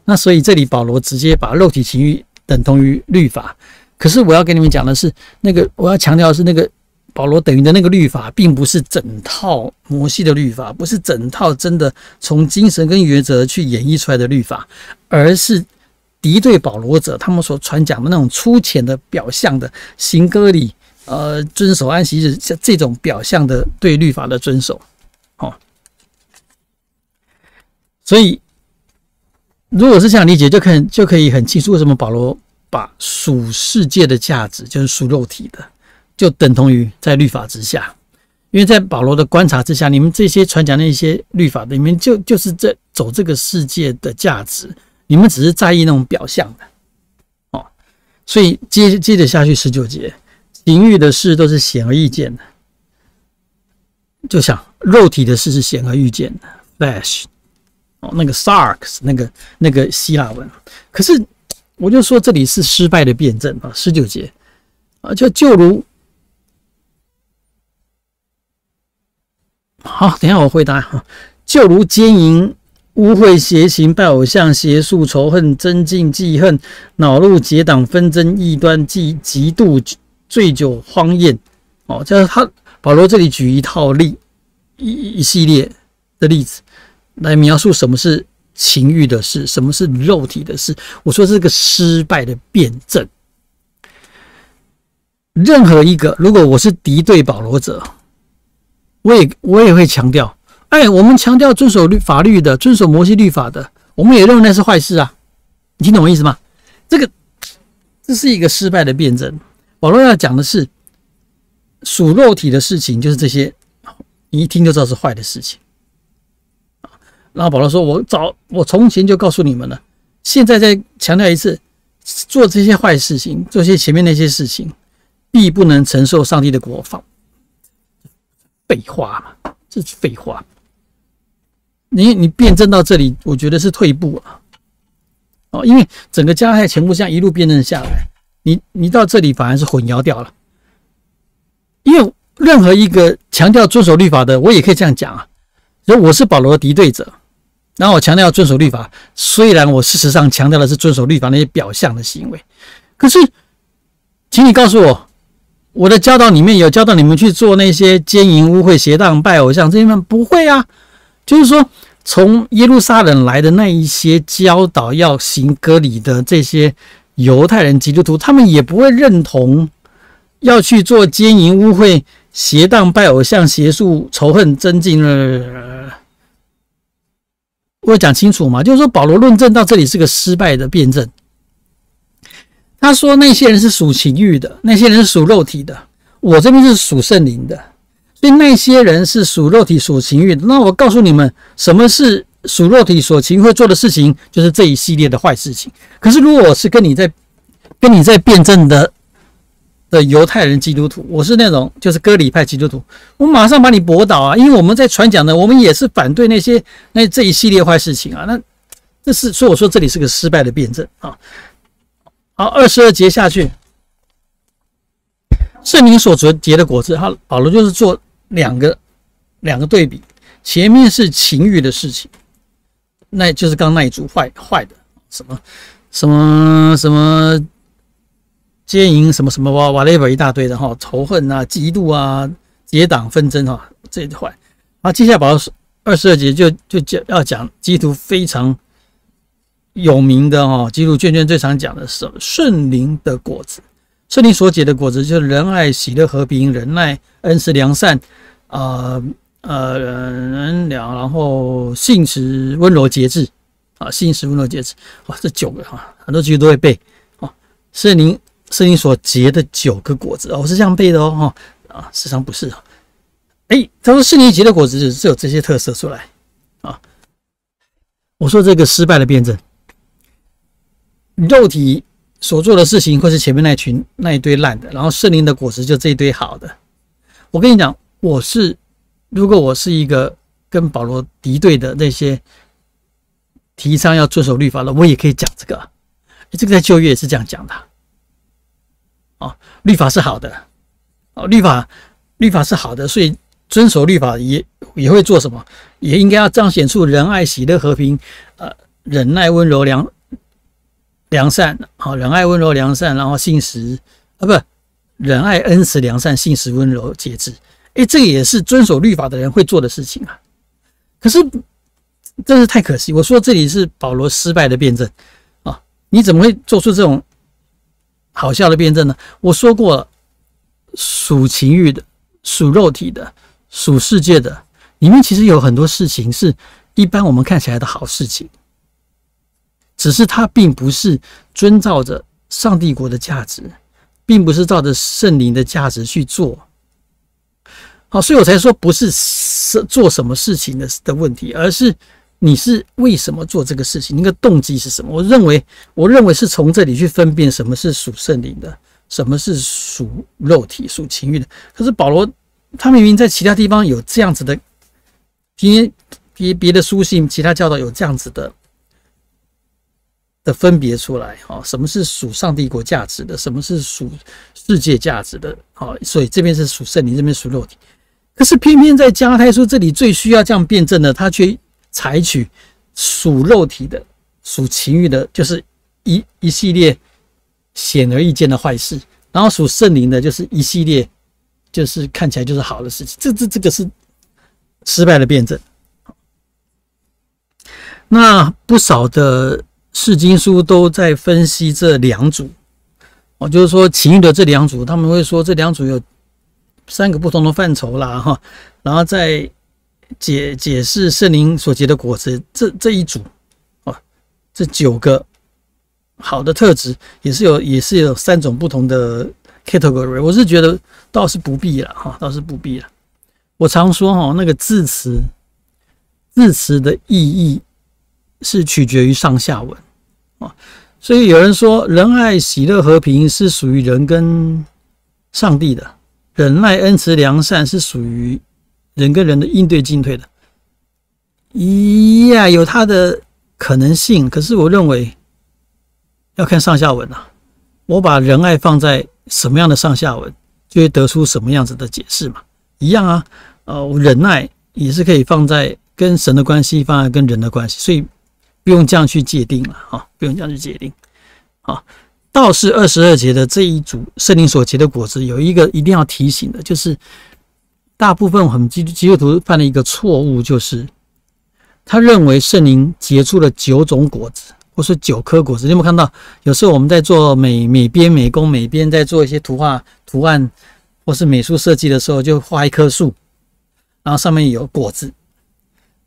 那所以这里保罗直接把肉体情欲等同于律法。可是我要跟你们讲的是，我要强调的是，那个保罗等于的那个律法，并不是整套摩西的律法，不是整套真的从精神跟原则去演绎出来的律法，而是敌对保罗者他们所传讲的那种粗浅的表象的行割礼，遵守安息日这种表象的对律法的遵守。所以如果是这样理解，就可以很清楚为什么保罗把属世界的价值，就是属肉体的，就等同于在律法之下。因为在保罗的观察之下，你们这些传讲那些律法的，你们就是在走这个世界的价值，你们只是在意那种表象的。所以接着下去19节，情欲的事都是显而易见的，就像肉体的事是显而易见的 flesh， 那个 sarx 那个希腊文。可是我就说这里是失败的辩证啊，19节就如好，等一下我回答。就如奸淫、污秽、邪情、拜偶像、邪术、仇恨、争竞、记恨、恼怒、结党、纷争、异端、嫉妒、醉酒、荒宴。就是保罗这里举一套一系列的例子来描述什么是情欲的事，什么是肉体的事。我说是个失败的辩证。任何一个，如果我是敌对保罗者，我也会强调，我们强调遵守法律的，遵守摩西律法的，我们也认为那是坏事啊。你听懂我意思吗？这是一个失败的辩证。保罗要讲的是属肉体的事情，就是这些，你一听就知道是坏的事情。然后保罗说，我从前就告诉你们了，现在再强调一次，做这些坏事情，做些前面那些事情，必不能承受上帝的国。废话嘛，这是废话。你辩证到这里，我觉得是退步了。因为整个加拉太全部这样一路辩证下来，你到这里反而是混淆掉了。因为任何一个强调遵守律法的，我也可以这样讲啊。所以我是保罗的敌对者，然后我强调遵守律法，虽然我事实上强调的是遵守律法那些表象的行为，可是，请你告诉我的教导里面有教导你们去做那些奸淫、污秽、邪荡、拜偶像这些吗？不会啊。就是说，从耶路撒冷来的那一些教导要行割礼的这些犹太人基督徒，他们也不会认同要去做奸淫、污秽、邪荡、拜偶像、邪术、仇恨、争竞。我有讲清楚嘛？就是说，保罗论证到这里是个失败的辩证。他说那些人是属情欲的，那些人是属肉体的，我这边是属圣灵的，所以那些人是属肉体、属情欲的。那我告诉你们，什么是属肉体、属情欲会做的事情，就是这一系列的坏事情。可是如果我是跟你在辩证的犹太人基督徒，我是那种就是割礼派基督徒，我马上把你驳倒啊！因为我们在传讲的，我们也是反对这一系列坏事情啊。所以我说这里是个失败的辩证啊。好，22节下去，圣灵所结的果子，保罗就是做两个对比，前面是情欲的事情，那就是刚那一组坏的，什么奸淫什么 whatever 一大堆的仇恨啊、嫉妒啊、结党纷争这一坏。好，接下来保罗22节就要讲基督徒非常有名的基督卷最常讲的是圣灵的果子。圣灵所结的果子就是仁爱、喜乐、和平、忍耐、恩慈、良善、仁良，然后信实、温柔、节制信实、温柔、节制。哇，这9个很多基督徒都会背圣灵所结的9个果子我是这样背的事实上不是他说圣灵结的果子只有这些特色出来我说这个失败的辩证。肉体所做的事情会是前面那一堆烂的，然后圣灵的果实就这一堆好的。我跟你讲，如果我是一个跟保罗敌对的那些提倡要遵守律法的，我也可以讲这个。这个在旧约也是这样讲的。律法是好的，律法是好的，所以遵守律法也会做什么？也应该要彰显出仁爱、喜乐、和平、忍耐、温柔、良善，好，仁爱温柔良善，然后信实不仁爱恩慈良善，信实温柔节制。这个也是遵守律法的人会做的事情啊。可是真是太可惜，我说这里是保罗失败的辩证啊！你怎么会做出这种好笑的辩证呢？我说过了，属情欲的、属肉体的、属世界的，里面其实有很多事情是一般我们看起来的好事情，只是它并不是遵照着上帝国的价值，并不是照着圣灵的价值去做。好，所以我才说不是做什么事情的问题，而是你是为什么做这个事情，那个动机是什么？我认为是从这里去分辨什么是属圣灵的，什么是属肉体、属情欲的。可是保罗他明明在其他地方有这样子的，别的书信、其他教导有这样子的分别出来，什么是属上帝国价值的，什么是属世界价值的，所以这边是属圣灵，这边属肉体。可是偏偏在加拉太书这里最需要这样辩证的，他却采取属肉体的、属情欲的，就是一系列显而易见的坏事，然后属圣灵的，就是一系列就是看起来就是好的事情。这个是失败的辩证。那不少的释经书都在分析这两组，就是说情欲的这两组，他们会说这两组有3个不同的范畴啦，然后再解释圣灵所结的果子这一组，这9个好的特质也是有3种不同的 category。我是觉得倒是不必了，倒是不必了。我常说那个字词的意义是取决于上下文。所以有人说仁爱、喜乐、和平是属于人跟上帝的，忍耐、恩慈、良善是属于人跟人的应对进退的。有它的可能性，可是我认为要看上下文啊。我把仁爱放在什么样的上下文，就会得出什么样子的解释嘛。一样啊，忍耐也是可以放在跟神的关系，放在跟人的关系，所以不用这样去界定了，不用这样去界定。道士22节的这一组圣灵所结的果子，有一个一定要提醒的，就是大部分我们基督徒犯了一个错误，就是他认为圣灵结出了9种果子，或是9颗果子。你有没有看到？有时候我们在做美编、美工、美编，在做一些图案或是美术设计的时候，就画一棵树，然后上面有果子，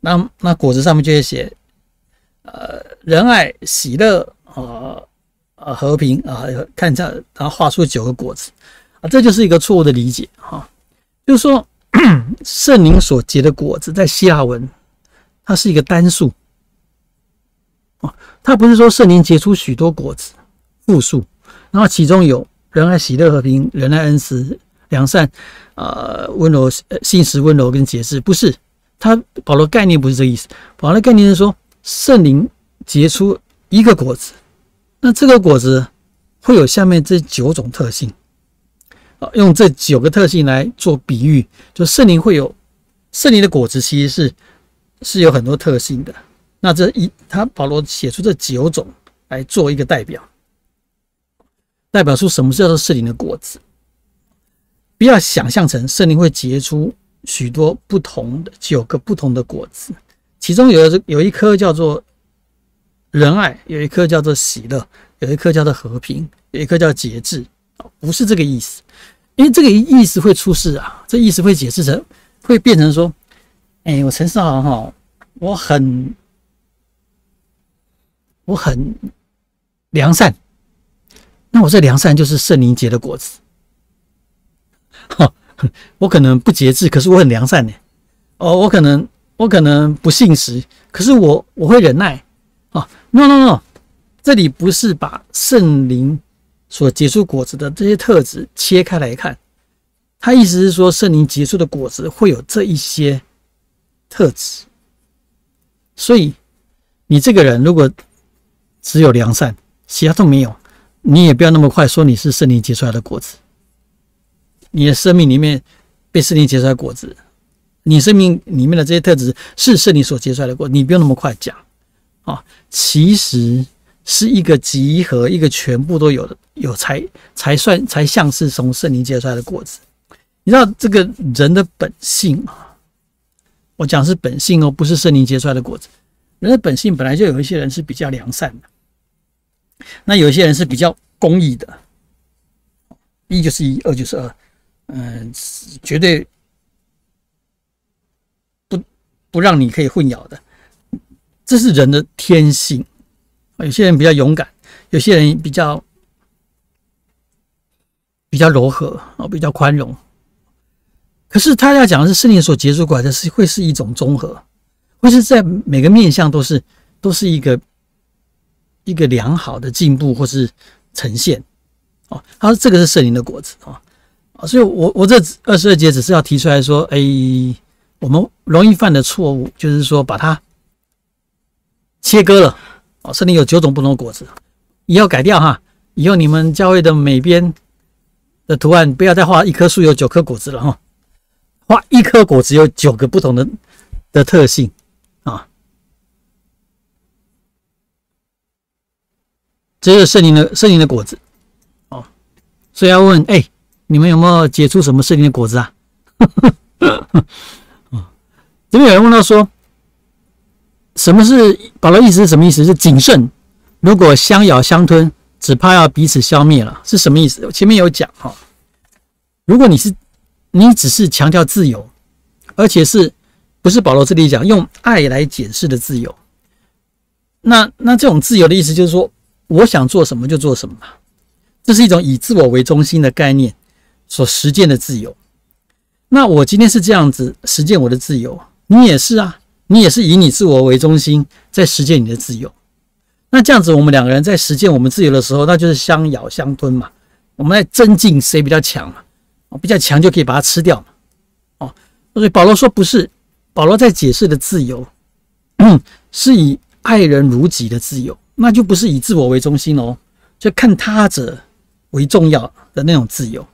那果子上面就会写仁爱、喜乐、和平看一下，然后画出9个果子这就是一个错误的理解就是说圣灵所结的果子在希腊文它是一个单数它不是说圣灵结出许多果子复数，然后其中有仁爱、喜乐、和平、仁爱、恩慈、良善温柔、信实、温柔跟节制，不是。保罗概念不是这个意思，保罗的概念是说圣灵结出一个果子，那这个果子会有下面这9种特性用这9个特性来做比喻，就圣灵的果子其实是有很多特性的。那保罗写出这9种来做一个代表出什么叫做圣灵的果子。不要想象成圣灵会结出许多不同的9个不同的果子，其中有一颗叫做仁爱，有一颗叫做喜乐，有一颗叫做和平，有一颗叫节制，不是这个意思。因为这个意思会出事啊，这意思会解释成会变成说我陈少航我很良善，那我这良善就是圣灵结的果子我可能不节制，可是我很良善呢我可能不信实，可是我会忍耐No， 这里不是把圣灵所结出果子的这些特质切开来看，他意思是说圣灵结出的果子会有这一些特质，所以你这个人如果只有良善，其他都没有，你也不要那么快说你是圣灵结出来的果子。你的生命里面被圣灵结出来的果子，你生命里面的这些特质是圣灵所结出来的果子，你不用那么快讲其实是一个集合，一个全部都有的，才像是从圣灵结出来的果子。你知道这个人的本性啊，我讲是本性哦，不是圣灵结出来的果子。人的本性本来就有一些人是比较良善的，那有一些人是比较公义的，一就是一，二就是二，绝对不让你可以混淆的，这是人的天性。有些人比较勇敢，有些人比较柔和，比较宽容。可是他要讲的是圣灵所结出过来的会是一种综合，会是在每个面向都是一个良好的进步或是呈现。他说这个是圣灵的果子。所以我这22节只是要提出来说，我们容易犯的错误就是说把它切割了。圣灵有9种不同的果子，以后改掉哈。以后你们教会的每边的图案不要再画一棵树有9颗果子了哈，画一颗果子有9个不同的特性啊。这是圣灵的果子哦。所以要问，你们有没有结出什么圣灵的果子啊？这边有人问到说，什么是保罗意思是什么意思？是谨慎，如果相咬相吞，只怕要彼此消灭了，是什么意思？我前面有讲哈，如果你只是强调自由，而且是不是保罗这里讲用爱来解释的自由？那这种自由的意思就是说，我想做什么就做什么，这是一种以自我为中心的概念所实践的自由。那我今天是这样子实践我的自由，你也是啊，你也是以你自我为中心在实践你的自由。那这样子我们两个人在实践我们自由的时候，那就是相咬相吞嘛，我们在增进谁比较强嘛，比较强就可以把它吃掉嘛。所以保罗说不是，保罗在解释的自由是以爱人如己的自由，那就不是以自我为中心哦，就看他者为重要的那种自由。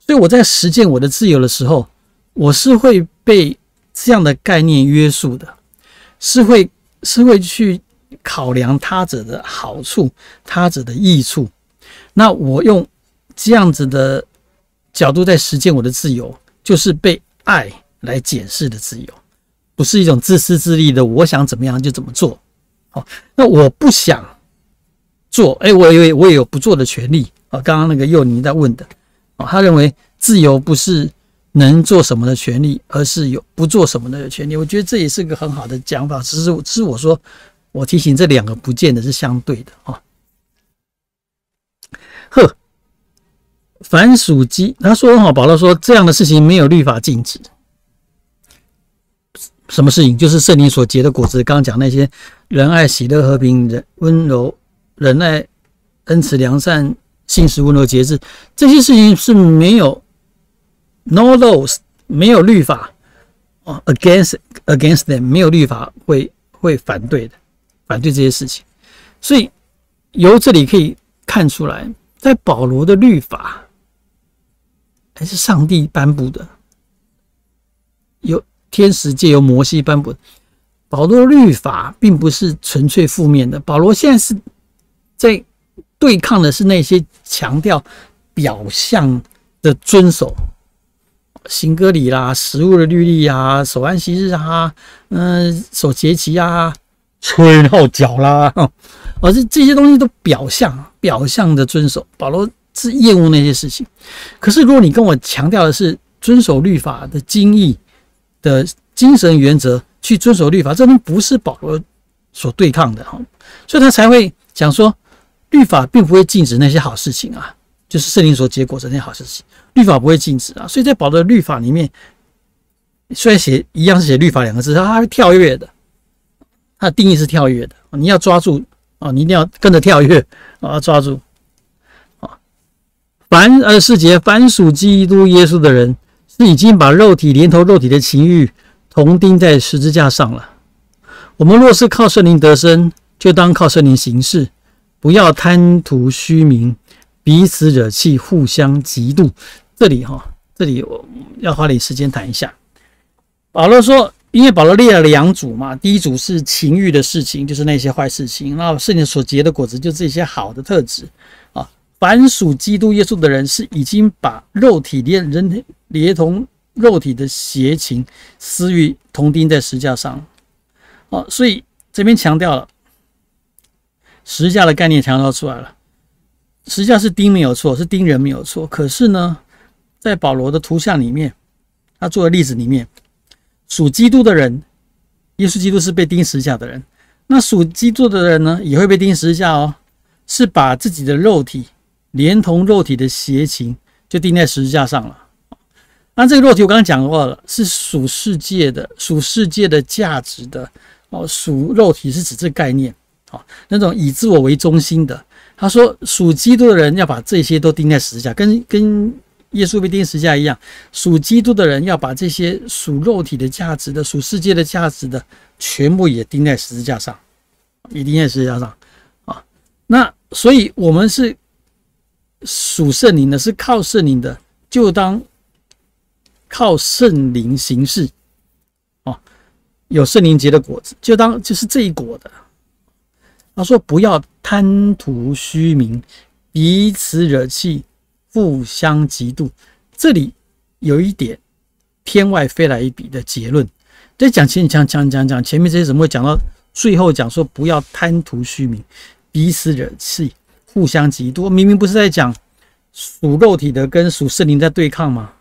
所以我在实践我的自由的时候，我是会被这样的概念约束的，是会去考量他者的好处，他者的益处。那我用这样子的角度在实践我的自由，就是被爱来检视的自由，不是一种自私自利的我想怎么样就怎么做。那我不想做，我也有不做的权利。刚刚那个幼妮在问的，他认为自由不是能做什么的权利，而是有不做什么的权利。我觉得这也是个很好的讲法，只是我说，我提醒这两个不见得是相对的。凡属鸡，他说保罗说这样的事情没有律法禁止。什么事情？就是圣灵所结的果子。刚刚讲那些仁爱、喜乐、和平、温柔、忍耐、恩慈、良善、信实、温柔、节制，这些事情是没有 no laws， 没有律法against them， 没有律法会反对这些事情。所以由这里可以看出来，在保罗的律法还是上帝颁布的，有天使借由摩西颁布的。保罗的律法并不是纯粹负面的，保罗现在是在对抗的是那些强调表象的遵守，行割礼啦、食物的律例啊、守安息日啊、守节期啊、吹号角啦，这些东西都表象的遵守。保罗是厌恶那些事情。可是如果你跟我强调的是遵守律法的精义的精神原则，去遵守律法，这不是保罗所对抗的，所以他才会讲说，律法并不会禁止那些好事情啊，就是圣灵所结果的那些好事情，律法不会禁止啊。所以在保罗的律法里面，虽然一样是写律法2个字，它会跳跃的，它的定义是跳跃的，你要抓住你一定要跟着跳跃抓住。24节，凡属基督耶稣的人，是已经把肉体连同肉体的情欲同钉在十字架上了。我们若是靠圣灵得生，就当靠圣灵行事，不要贪图虚名，彼此惹气，互相嫉妒。这里我要花点时间谈一下。保罗说，因为保罗列了2组嘛，第一组是情欲的事情，就是那些坏事情，那圣灵所结的果子就是这些好的特质啊。凡属基督耶稣的人，是已经把肉体连同肉体的邪情私欲同钉在十字架上啊。所以这边强调了十字架的概念，强调出来了。十字架是钉没有错，是钉人没有错，可是呢，在保罗的图像里面，他做的例子里面，属基督的人，耶稣基督是被钉十字架的人，那属基督的人呢，也会被钉十字架哦，是把自己的肉体连同肉体的邪情就钉在十字架上了。那这个肉体我刚刚讲过了，是属世界的价值的哦，属肉体是指这个概念哦，那种以自我为中心的。他说属基督的人要把这些都钉在十字架，跟耶稣被钉十字架一样，属基督的人要把这些属肉体的价值的、属世界的价值的，全部也钉在十字架上，也钉在十字架上啊。那所以我们是属圣灵的，是靠圣灵的，就当靠圣灵行事哦，有圣灵结的果子，就是这一果的。他说不要贪图虚名，彼此惹气，互相嫉妒。这里有一点天外飞来一笔的结论。在讲前面这些怎么会讲到最后讲说不要贪图虚名，彼此惹气，互相嫉妒？明明不是在讲属肉体的跟属圣灵在对抗吗？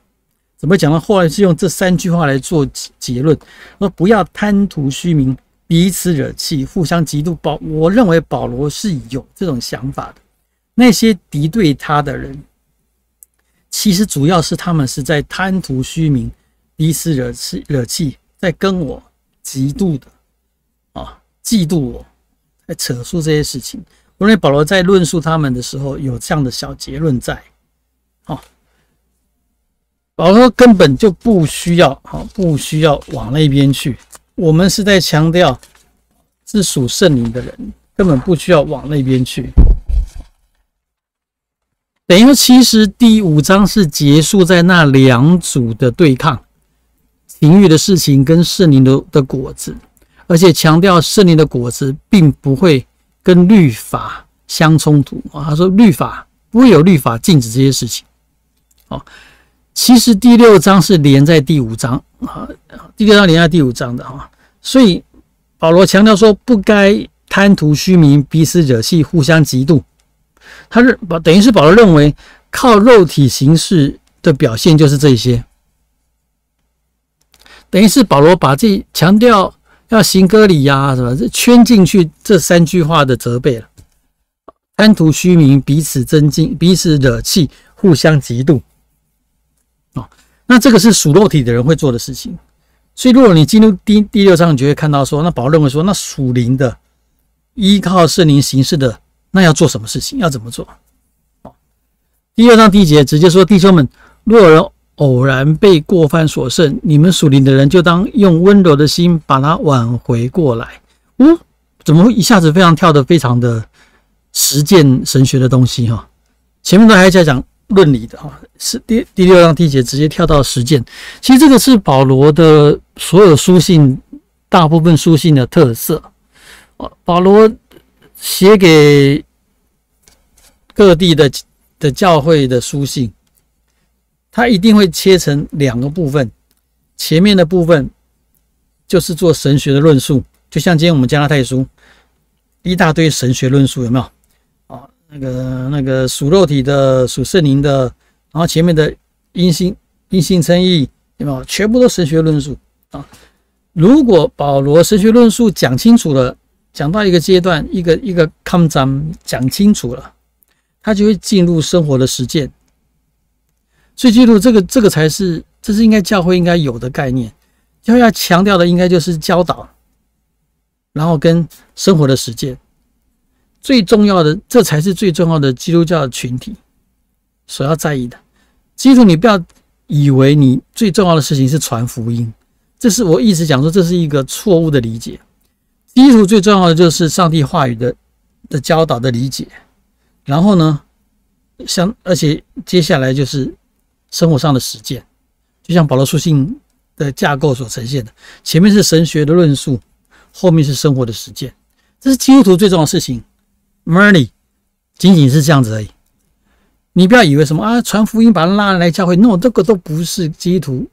怎么讲到后来是用这3句话来做结论？说不要贪图虚名，彼此惹气，互相嫉妒。我认为保罗是有这种想法的。那些敌对他的人，其实主要是他们是在贪图虚名，彼此惹气，在跟我嫉妒的啊，嫉妒我，在扯出这些事情。我认为保罗在论述他们的时候有这样的小结论在。保罗根本就不需要往那边去。我们是在强调是属圣灵的人，根本不需要往那边去。等于说，其实第5章是结束在那2组的对抗，情欲的事情跟圣灵的果子，而且强调圣灵的果子并不会跟律法相冲突啊。他说律法不会有律法禁止这些事情。其实第6章是连在第5章啊，第6章连在第5章的啊，所以保罗强调说不该贪图虚名，彼此惹气，互相嫉妒。等于是保罗认为靠肉体行事的表现就是这些，等于是保罗把这强调要行割礼呀什么圈进去这3句话的责备了。贪图虚名，彼此争竞，彼此惹气，互相嫉妒。那这个是属肉体的人会做的事情。所以如果你进入第6章，你就会看到说，那保罗认为说，那属灵的依靠圣灵行事的，那要做什么事情，要怎么做？第6章第1节直接说，弟兄们，若有人偶然被过犯所胜，你们属灵的人就当用温柔的心把他挽回过来。怎么会一下子跳得非常的实践神学的东西哈？前面都还在讲论理的哈，是第6章第1节直接跳到实践。其实这个是保罗的所有书信，大部分书信的特色。保罗写给各地的教会的书信，他一定会切成2个部分。前面的部分就是做神学的论述，就像今天我们加拉太书一大堆神学论述，有没有？那个属肉体的、属圣灵的，然后前面的因信称义，有没有？全部都神学论述啊！如果保罗神学论述讲清楚了，讲到一个阶段，一个康章讲清楚了，他就会进入生活的实践。所以记住这个才是，这是应该教会应该有的概念。教会要强调的应该就是教导，然后跟生活的实践。最重要的，这才是最重要的基督教的群体所要在意的。基督徒，你不要以为你最重要的事情是传福音，这是我一直讲说这是一个错误的理解。基督徒最重要的就是上帝话语的教导的理解，然后呢，而且接下来就是生活上的实践。就像保罗书信的架构所呈现的。前面是神学的论述，后面是生活的实践，这是基督徒最重要的事情。Merely 仅仅是这样子而已。你不要以为什么啊，传福音把人拉来教会 ，no， 这个都不是基督徒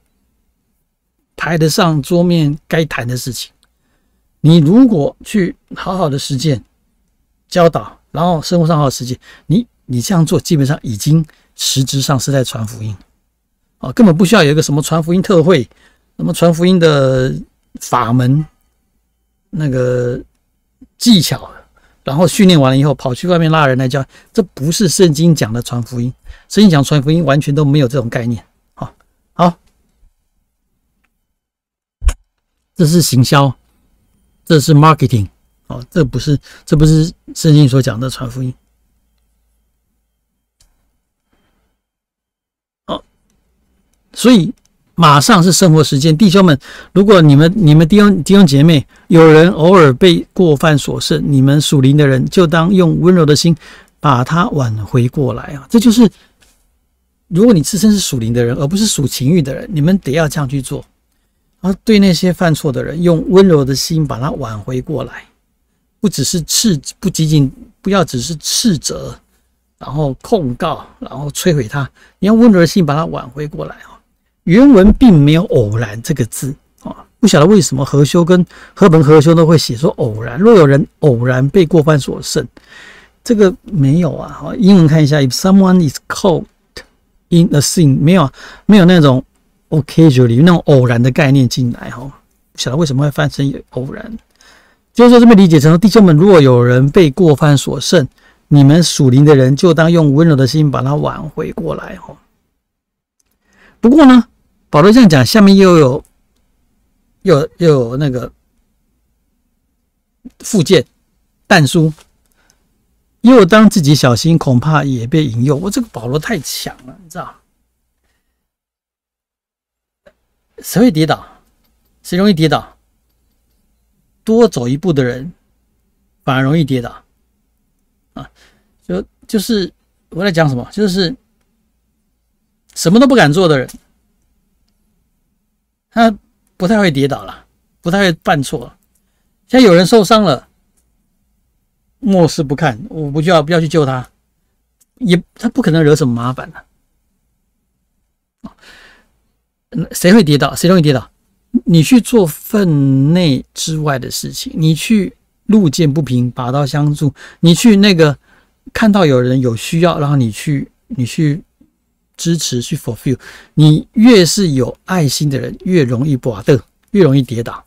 排得上桌面该谈的事情。你如果去好好的实践教导，然后生活上好好实践，你这样做基本上已经实质上是在传福音。根本不需要有一个什么传福音特会，什么传福音的法门，那个技巧，然后训练完了以后跑去外面拉人来教，这不是圣经讲的传福音。圣经讲传福音完全都没有这种概念。好，这是行销，这是 marketing， 这不是圣经所讲的传福音。所以马上是生活实践，弟兄们，如果你们弟兄姐妹有人偶尔被过犯所胜，你们属灵的人就当用温柔的心把他挽回过来啊！这就是如果你自身是属灵的人，而不是属情欲的人，你们得要这样去做。然后对那些犯错的人，用温柔的心把他挽回过来，不要只是斥责，然后控告，然后摧毁他，你用温柔的心把他挽回过来。原文并没有偶然这个字，不晓得为什么和修跟和本和修都会写说偶然。若有人偶然被过犯所胜，这个没有啊。英文看一下 ，if someone is caught in a sin， 没有那种 occasionally 那种偶然的概念进来。不晓得为什么会翻成偶然。就是说这边理解成弟兄们，如果有人被过犯所胜，你们属灵的人就当用温柔的心把他挽回过来。不过呢，保罗这样讲，下面又有那个附件但书，又当自己小心，恐怕也被引诱。这个保罗太强了，你知道？谁会跌倒？谁容易跌倒？多走一步的人反而容易跌倒啊！就是我在讲什么？就是什么都不敢做的人，他不太会跌倒了，不太会犯错了。现在有人受伤了，漠视不看，我不要去救他，他不可能惹什么麻烦的。谁会跌倒？谁容易跌倒？你去做分内之外的事情，你去路见不平拔刀相助，你去那个看到有人有需要，然后你去支持去 fulfill， 你越是有爱心的人，越容易拔得，越容易跌倒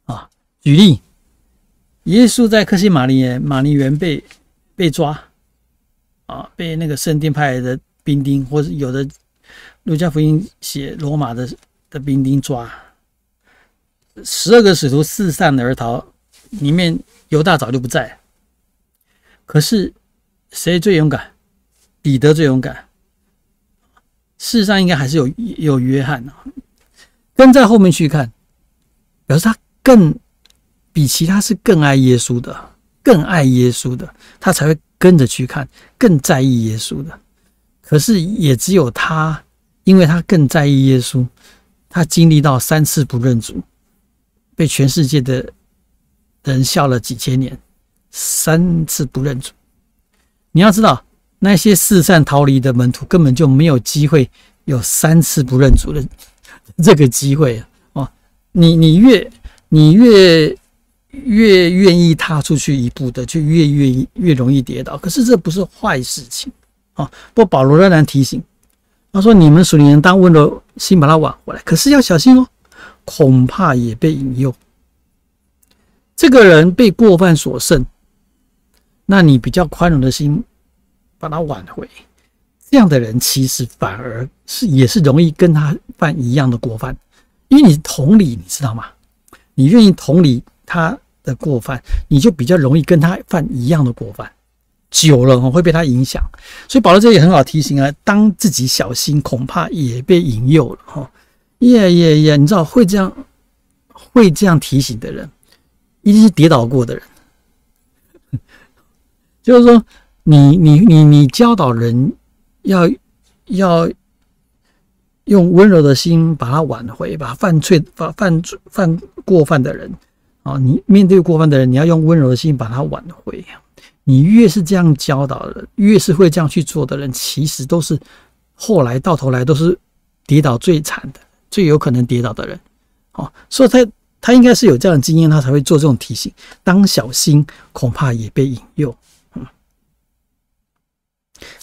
啊。举例，耶稣在客西马尼园被抓啊，被那个圣殿派来的兵丁，或者有的路加福音写罗马的兵丁抓，12个使徒四散而逃，里面犹大早就不在。可是谁最勇敢？彼得最勇敢。事实上应该还是有约翰啊，跟在后面去看，表示他比其他是更爱耶稣的，他才会跟着去看，更在意耶稣的。可是也只有他，因为他更在意耶稣，他经历到3次不认主，被全世界的人笑了几千年，3次不认主。你要知道，那些四散逃离的门徒根本就没有机会有3次不认主的这个机会哦。你越愿意踏出去一步的，就越容易跌倒。可是这不是坏事情哦。不过保罗仍然提醒，他说：“你们属灵人当温柔心把他挽回来，可是要小心哦，恐怕也被引诱。”这个人被过犯所胜，那你比较宽容的心把他挽回，这样的人其实反而也是容易跟他犯一样的过犯，因为你同理，你知道吗？你愿意同理他的过犯，你就比较容易跟他犯一样的过犯，久了会被他影响。所以保罗这里很好提醒啊，当自己小心，恐怕也被引诱了。你知道会这样提醒的人，一定是跌倒过的人。就是说，你教导人要用温柔的心把他挽回，把犯过犯的人啊，你面对过犯的人，你要用温柔的心把他挽回。你越是这样教导的人，越是会这样去做的人，其实都是后来到头来都是跌倒最惨的，最有可能跌倒的人。所以他应该是有这样的经验，他才会做这种提醒。当小心，恐怕也被引诱。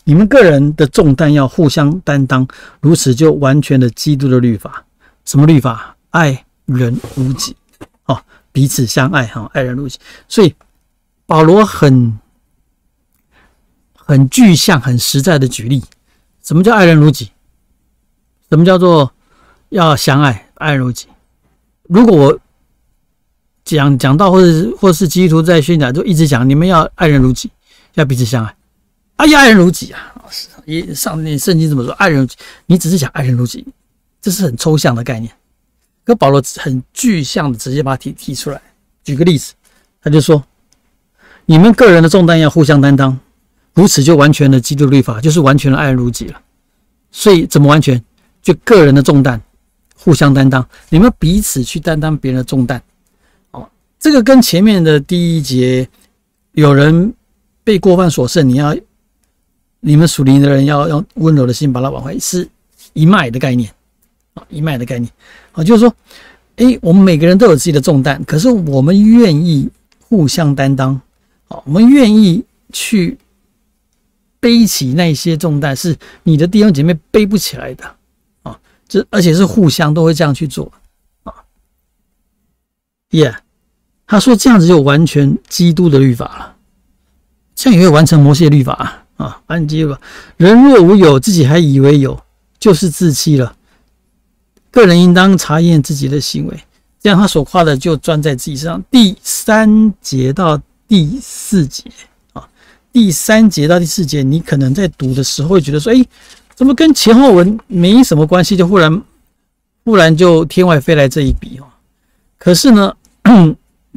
你们个人的重担要互相担当，如此就完全的基督的律法。什么律法？爱人如己，彼此相爱，爱人如己。所以保罗很具象、很实在的举例，什么叫爱人如己？什么叫做要相爱、爱人如己？如果我讲到或是基督徒在宣讲，就一直讲你们要爱人如己，要彼此相爱。要爱人如己啊！圣经这么说，爱人如己，你只是讲爱人如己，这是很抽象的概念。可保罗很具象的直接把它提出来。举个例子，他就说：你们个人的重担要互相担当，如此就完全的基督律法，就是完全的爱人如己了。所以怎么完全？就个人的重担互相担当，你们彼此去担当别人的重担。这个跟前面的第一节，有人被过犯所胜，你们属灵的人要用温柔的心把它挽回，是一脉的概念，一脉的概念。就是说，我们每个人都有自己的重担，可是我们愿意互相担当，我们愿意去背起那些重担，是你的弟兄姐妹背不起来的，而且是互相都会这样去做，他说这样子就完全基督的律法了，这样也会完成摩西的律法完成基督了。人若无有，自己还以为有，就是自欺了。个人应当查验自己的行为，这样他所夸的就专在自己身上。第3节到第4节第3节到第4节，你可能在读的时候会觉得说，怎么跟前后文没什么关系，就忽然就天外飞来这一笔可是呢，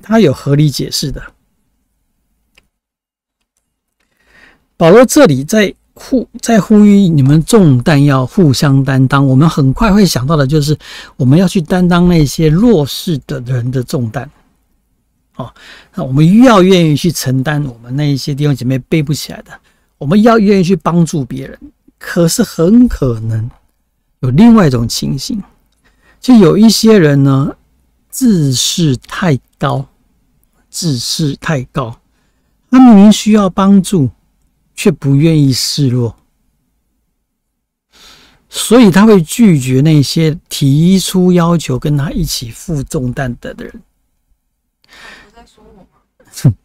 他有合理解释的。保罗这里在呼吁你们重担要互相担当，我们很快会想到的就是我们要去担当那些弱势的人的重担。那我们要愿意去承担我们那些弟兄姐妹背不起来的，我们要愿意去帮助别人。可是很可能有另外一种情形，就有一些人呢，自视太高，他明明需要帮助，却不愿意示弱，所以他会拒绝那些提出要求跟他一起负重担的人。不在说我吗？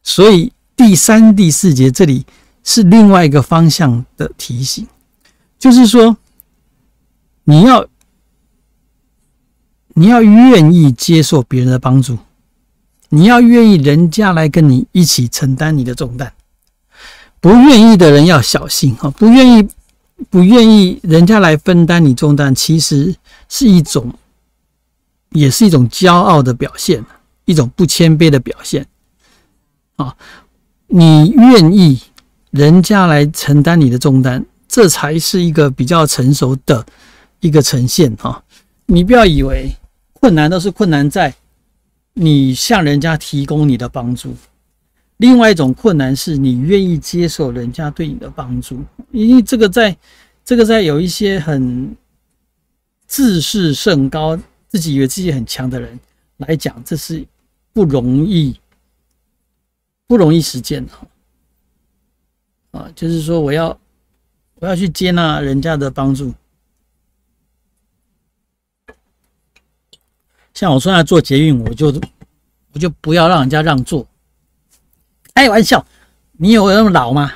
所以第3、第4节这里是另外一个方向的提醒，就是说你要愿意接受别人的帮助，你要愿意人家来跟你一起承担你的重担。不愿意的人要小心，不愿意人家来分担你重担，其实也是一种骄傲的表现，一种不谦卑的表现。你愿意人家来承担你的重担，这才是一个比较成熟的一个呈现。你不要以为困难都是困难在你向人家提供你的帮助，另外一种困难是你愿意接受人家对你的帮助。因为这个在有一些很自视甚高，自己以为自己很强的人来讲，这是不容易实践的。就是说我要去接纳人家的帮助。像我说要做捷运，我就不要让人家让座。开玩笑，你有那么老吗？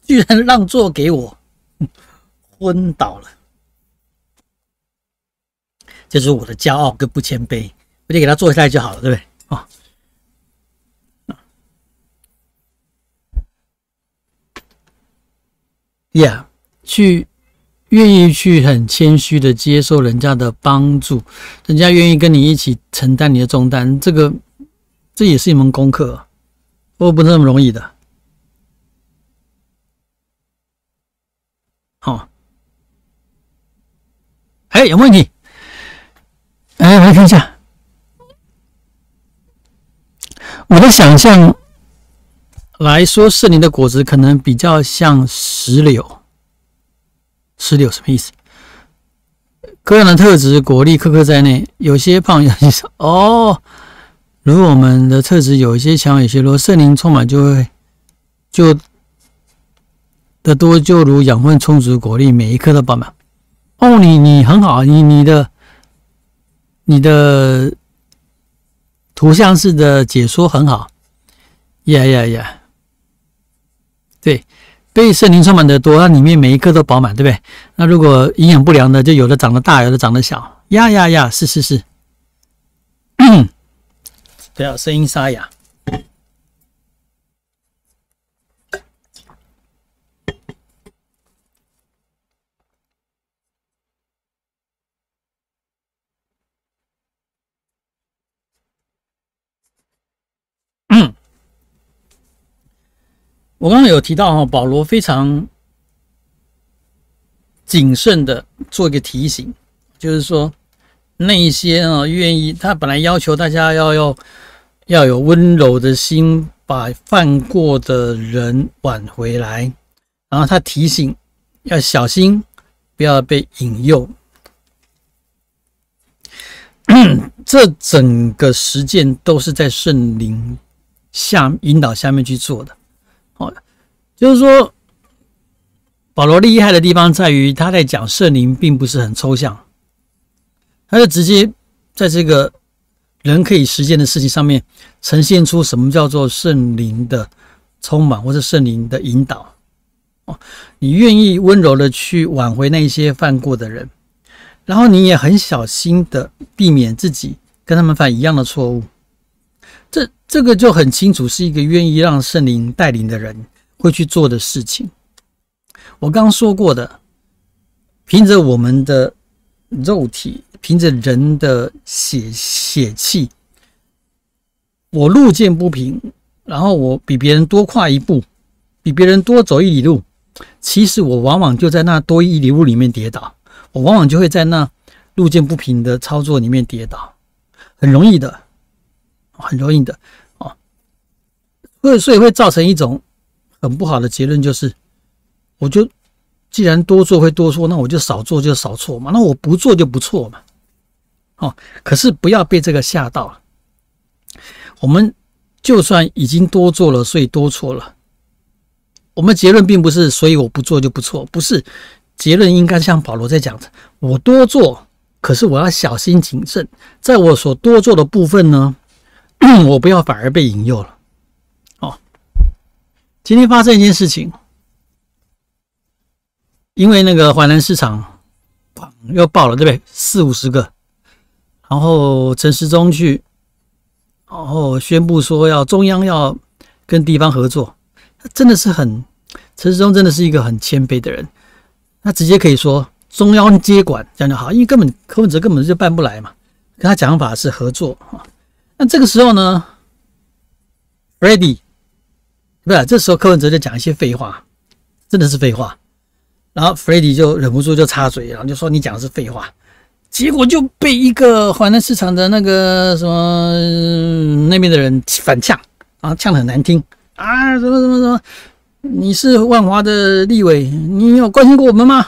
居然让座给我，昏倒了。这是我的骄傲跟不谦卑，我就给他坐下来就好了，对不对？愿意去很谦虚的接受人家的帮助，人家愿意跟你一起承担你的重担，这也是一门功课，不是那么容易的。哦，哎，有问题？哎，我来看一下。我的想象来说，圣灵的果子可能比较像石榴。石榴什么意思？各样的特质，果粒颗颗在内，有些胖，有些少。哦，如果我们的特质有一些强，有些弱，圣灵充满就的多，就如养分充足，果粒每一颗都饱满。哦，你很好，你的图像式的解说很好。呀，对。被圣灵充满的多，它里面每一颗都饱满，对不对？那如果营养不良的，就有的长得大，有的长得小。是。不要声音沙哑。我刚刚有提到保罗非常谨慎的做一个提醒，就是说那一些愿意，他本来要求大家要有温柔的心，把犯过的人挽回来，然后他提醒要小心，不要被引诱。这整个实践都是在圣灵引导下面去做的。就是说，保罗厉害的地方在于他在讲圣灵并不是很抽象，他就直接在这个人可以实践的事情上面呈现出什么叫做圣灵的充满或者圣灵的引导。你愿意温柔的去挽回那些犯过的人，然后你也很小心的避免自己跟他们犯一样的错误。这个就很清楚是一个愿意让圣灵带领的人会去做的事情。我刚刚说过的，凭着我们的肉体，凭着人的血气，我路见不平，然后我比别人多跨一步，比别人多走1里路，其实我往往就在那多1里路里面跌倒，我往往就会在那路见不平的操作里面跌倒，很容易的所以会造成一种很不好的结论，就是我就既然多做会多错，那我就少做就少错嘛，那我不做就不错嘛。可是不要被这个吓到了。我们就算已经多做了，所以多错了，我们结论并不是所以我不做就不错，不是，结论应该像保罗在讲的，我多做，可是我要小心谨慎，在我所多做的部分呢，我不要反而被引诱了。今天发生一件事情，因为那个淮南市场又爆了，对不对？40-50个，然后陈时中去，然后宣布说中央要跟地方合作，真的是陈时中真的是一个很谦卑的人，他直接可以说中央接管，这样就好，因为柯文哲根本就办不来嘛，跟他讲法是合作。那这个时候呢 ，Freddy。不是，这时候柯文哲就讲一些废话，真的是废话。然后 Freddy 就忍不住就插嘴，然后就说你讲的是废话。结果就被一个淮南市场的那个什么那边的人反呛，然后呛得很难听啊，什么，你是万华的立委，你有关心过我们吗？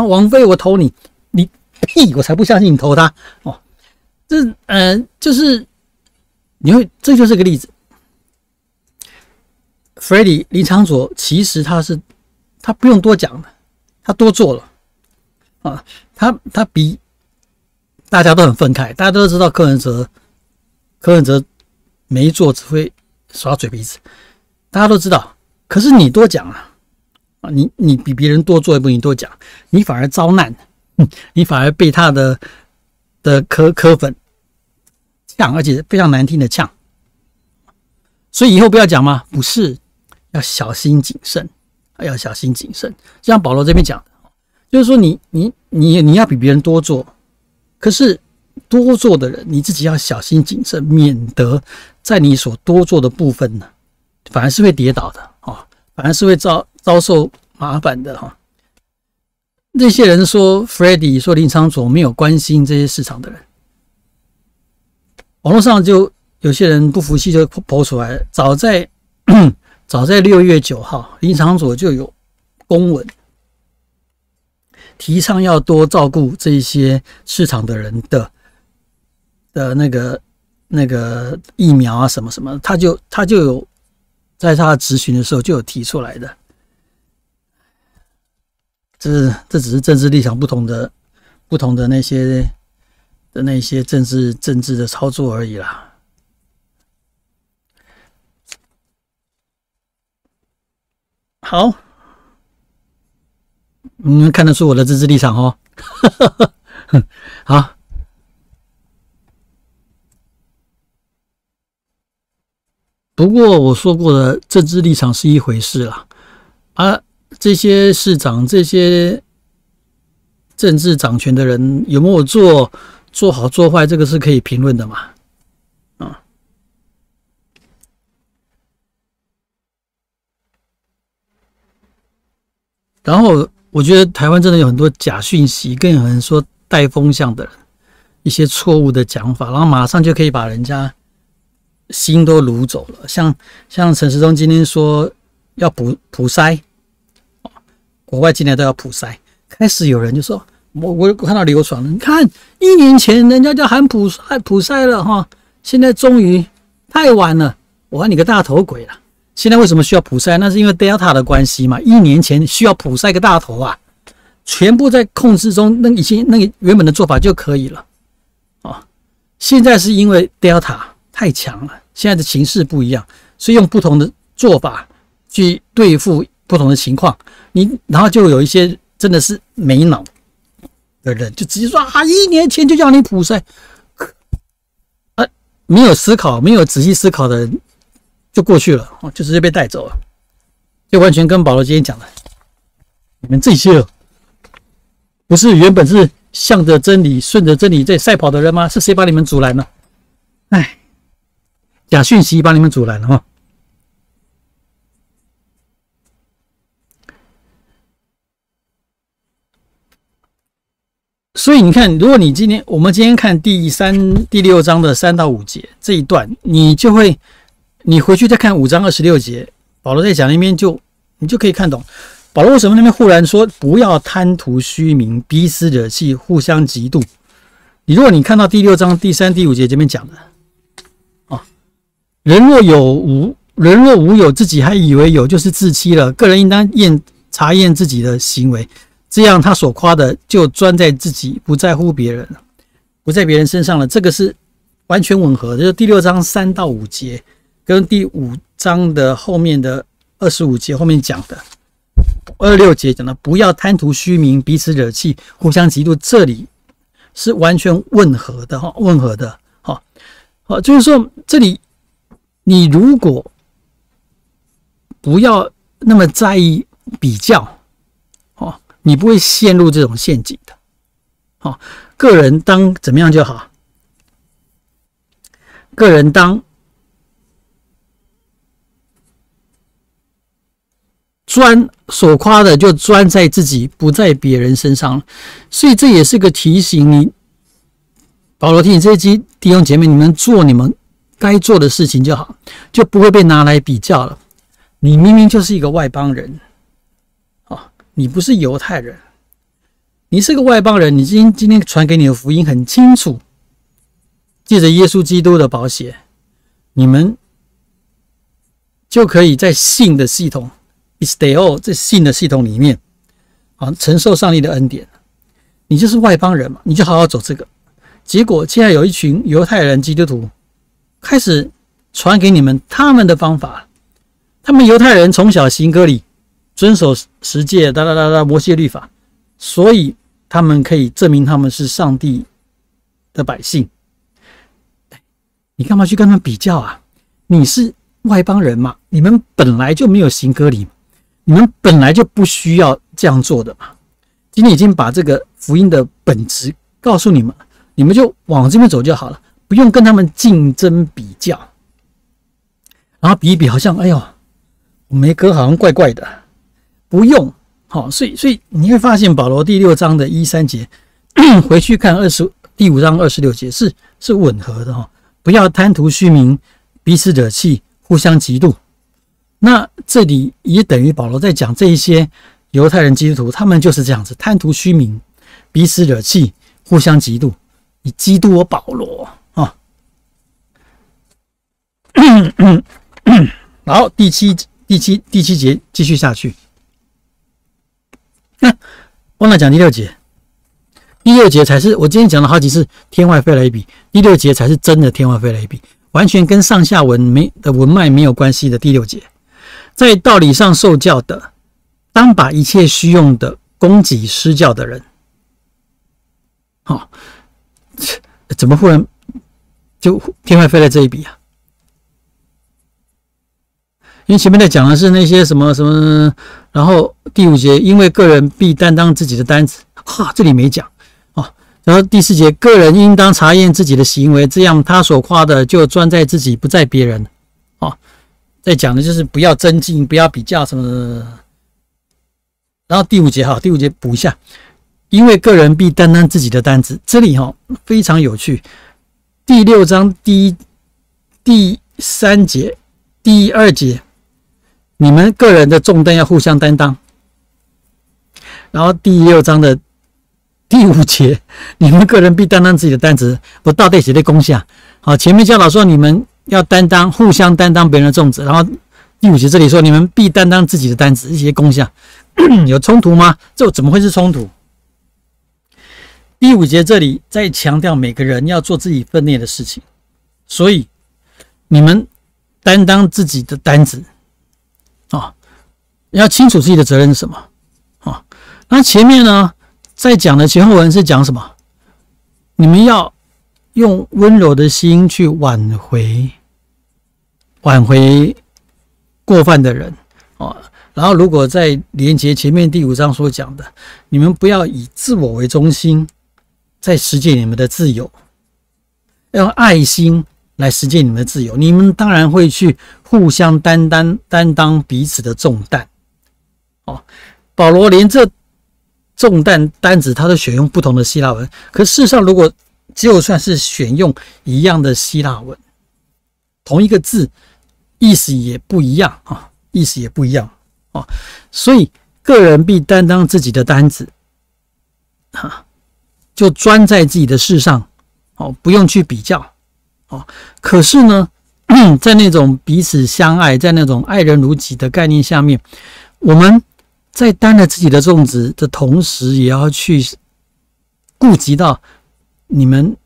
王菲我投你，你屁，我才不相信你投他哦。就是这就是个例子。Freddy 林昶佐其实他不用多讲的，他多做了他比大家都很愤慨，大家都知道柯文哲没做只会耍嘴皮子，大家都知道。可是你多讲你比别人多做一步，你多讲，你反而遭难，你反而被他的柯粉呛，而且非常难听的呛。所以以后不要讲吗？不是。要小心谨慎，要小心谨慎。就像保罗这边讲的，就是说你要比别人多做，可是多做的人你自己要小心谨慎，免得在你所多做的部分呢，反而是会跌倒的反而是会遭受麻烦的这些人说 Freddy 说林长佐没有关心这些市场的人，网络上就有些人不服气就跑出来，早在6月9号，林长佐就有公文提倡要多照顾这些市场的人的那个疫苗啊什么什么，他就有在他质询的时候就有提出来的。这只是政治立场不同的那些政治的操作而已啦。好，你们看得出我的政治立场哦。好，不过我说过的政治立场是一回事啦，这些市长、这些政治掌权的人有没有做好做坏，这个是可以评论的嘛？然后我觉得台湾真的有很多假讯息，更有人说带风向的人，一些错误的讲法，然后马上就可以把人家心都掳走了。像陈时中今天说要普筛，国外今年都要普筛，开始有人就说，我看到流传了，你看1年前人家就喊普筛了哈，现在终于太晚了，我喊你个大头鬼了。现在为什么需要普筛？那是因为 Delta 的关系嘛。1年前需要普筛个大头啊，全部在控制中，那个原本的做法就可以了啊。现在是因为 Delta 太强了，现在的情势不一样，所以用不同的做法去对付不同的情况。然后就有一些真的是没脑的人，就直接说1年前就叫你普筛，没有思考，没有仔细思考的人。就过去了，就直接被带走了，就完全跟保罗今天讲的，你们这些不是原本是向着真理、顺着真理在赛跑的人吗？是谁把你们阻拦了？哎，假讯息把你们阻拦了哈。所以你看，如果我们今天看第6章的3到5节这一段，你回去再看5章26节，保罗在讲那边你就可以看懂保罗为什么那边忽然说不要贪图虚名，彼此惹气，互相嫉妒。如果你看到第6章第3、第5节这边讲的人若无有，自己还以为有，就是自欺了。个人应当查验自己的行为，这样他所夸的就专在自己，不在乎别人，不在别人身上了。这个是完全吻合的，就是第6章3到5节。跟第5章的后面的25节后面讲的26节讲的不要贪图虚名，彼此惹气，互相嫉妒，这里是完全吻合的就是说这里你如果不要那么在意比较你不会陷入这种陷阱的个人当怎么样就好，个人当所夸的就专在自己，不在别人身上。所以这也是个提醒你，保罗提醒这些弟兄姐妹，你们做你们该做的事情就好，就不会被拿来比较了。你明明就是一个外邦人你不是犹太人，你是个外邦人，你今天传给你的福音很清楚，借着耶稣基督的宝血，你们就可以在信的系统Isteo 这信的系统里面承受上帝的恩典。你就是外邦人嘛，你就好好走这个。结果现在有一群犹太人基督徒开始传给你们他们的方法，他们犹太人从小行割礼，遵守十诫摩西律法，所以他们可以证明他们是上帝的百姓。你干嘛去跟他们比较啊？你是外邦人嘛，你们本来就没有行割礼，你们本来就不需要这样做的嘛。今天已经把这个福音的本质告诉你们，你们就往这边走就好了，不用跟他们竞争比较，然后比一比好像哎呦我没割好像怪怪的，不用好，所以你会发现保罗第6章的1、3节，回去看第5章26节是吻合的哈。不要贪图虚名，彼此惹气，互相嫉妒。那这里也等于保罗在讲这一些犹太人基督徒，他们就是这样子，贪图虚名，彼此惹气，互相嫉妒。你嫉妒我保罗啊？好，第七节继续下去。忘了讲第6节。第6节才是我今天讲了好几次天外飞来一笔，第6节才是真的天外飞来一笔，完全跟上下文的文脉没有关系的第6节。在道理上受教的，当把一切虚用的供给施教的人。好，怎么忽然就天外飞来这一笔啊？因为前面在讲的是那些什么什么，然后第5节，因为个人必担当自己的担子，这里没讲哦。然后第4节，个人应当查验自己的行为，这样他所夸的就专在自己，不在别人。哦，在讲的就是不要增进，不要比较什么。然后第5节，第5节补一下，因为个人必担当自己的担子，这里非常有趣。第6章第3节、第2节。你们个人的重担要互相担当，然后第6章的第5节，你们个人必担当自己的担子，我到底写在功下。好，前面教导说你们要担当，互相担当别人的重子，然后第5节这里说你们必担当自己的担子，一些功下，有冲突吗？这怎么会是冲突？第5节这里在强调每个人要做自己分内的事情，所以你们担当自己的担子。要清楚自己的责任是什么。那前面呢，在讲的前后文是讲什么？你们要用温柔的心去挽回过犯的人。然后如果在连结前面第5章所讲的，你们不要以自我为中心，在实践你们的自由，要用爱心来实践你们的自由。你们当然会去互相担当彼此的重担。保罗连这重担单子他都选用不同的希腊文，可事实上如果就算是选用一样的希腊文，同一个字意思也不一样。所以个人必担当自己的担子，就专在自己的事上，不用去比较。可是呢，在那种彼此相爱，在那种爱人如己的概念下面，我们在担了自己的重子的同时，也要去顾及到你们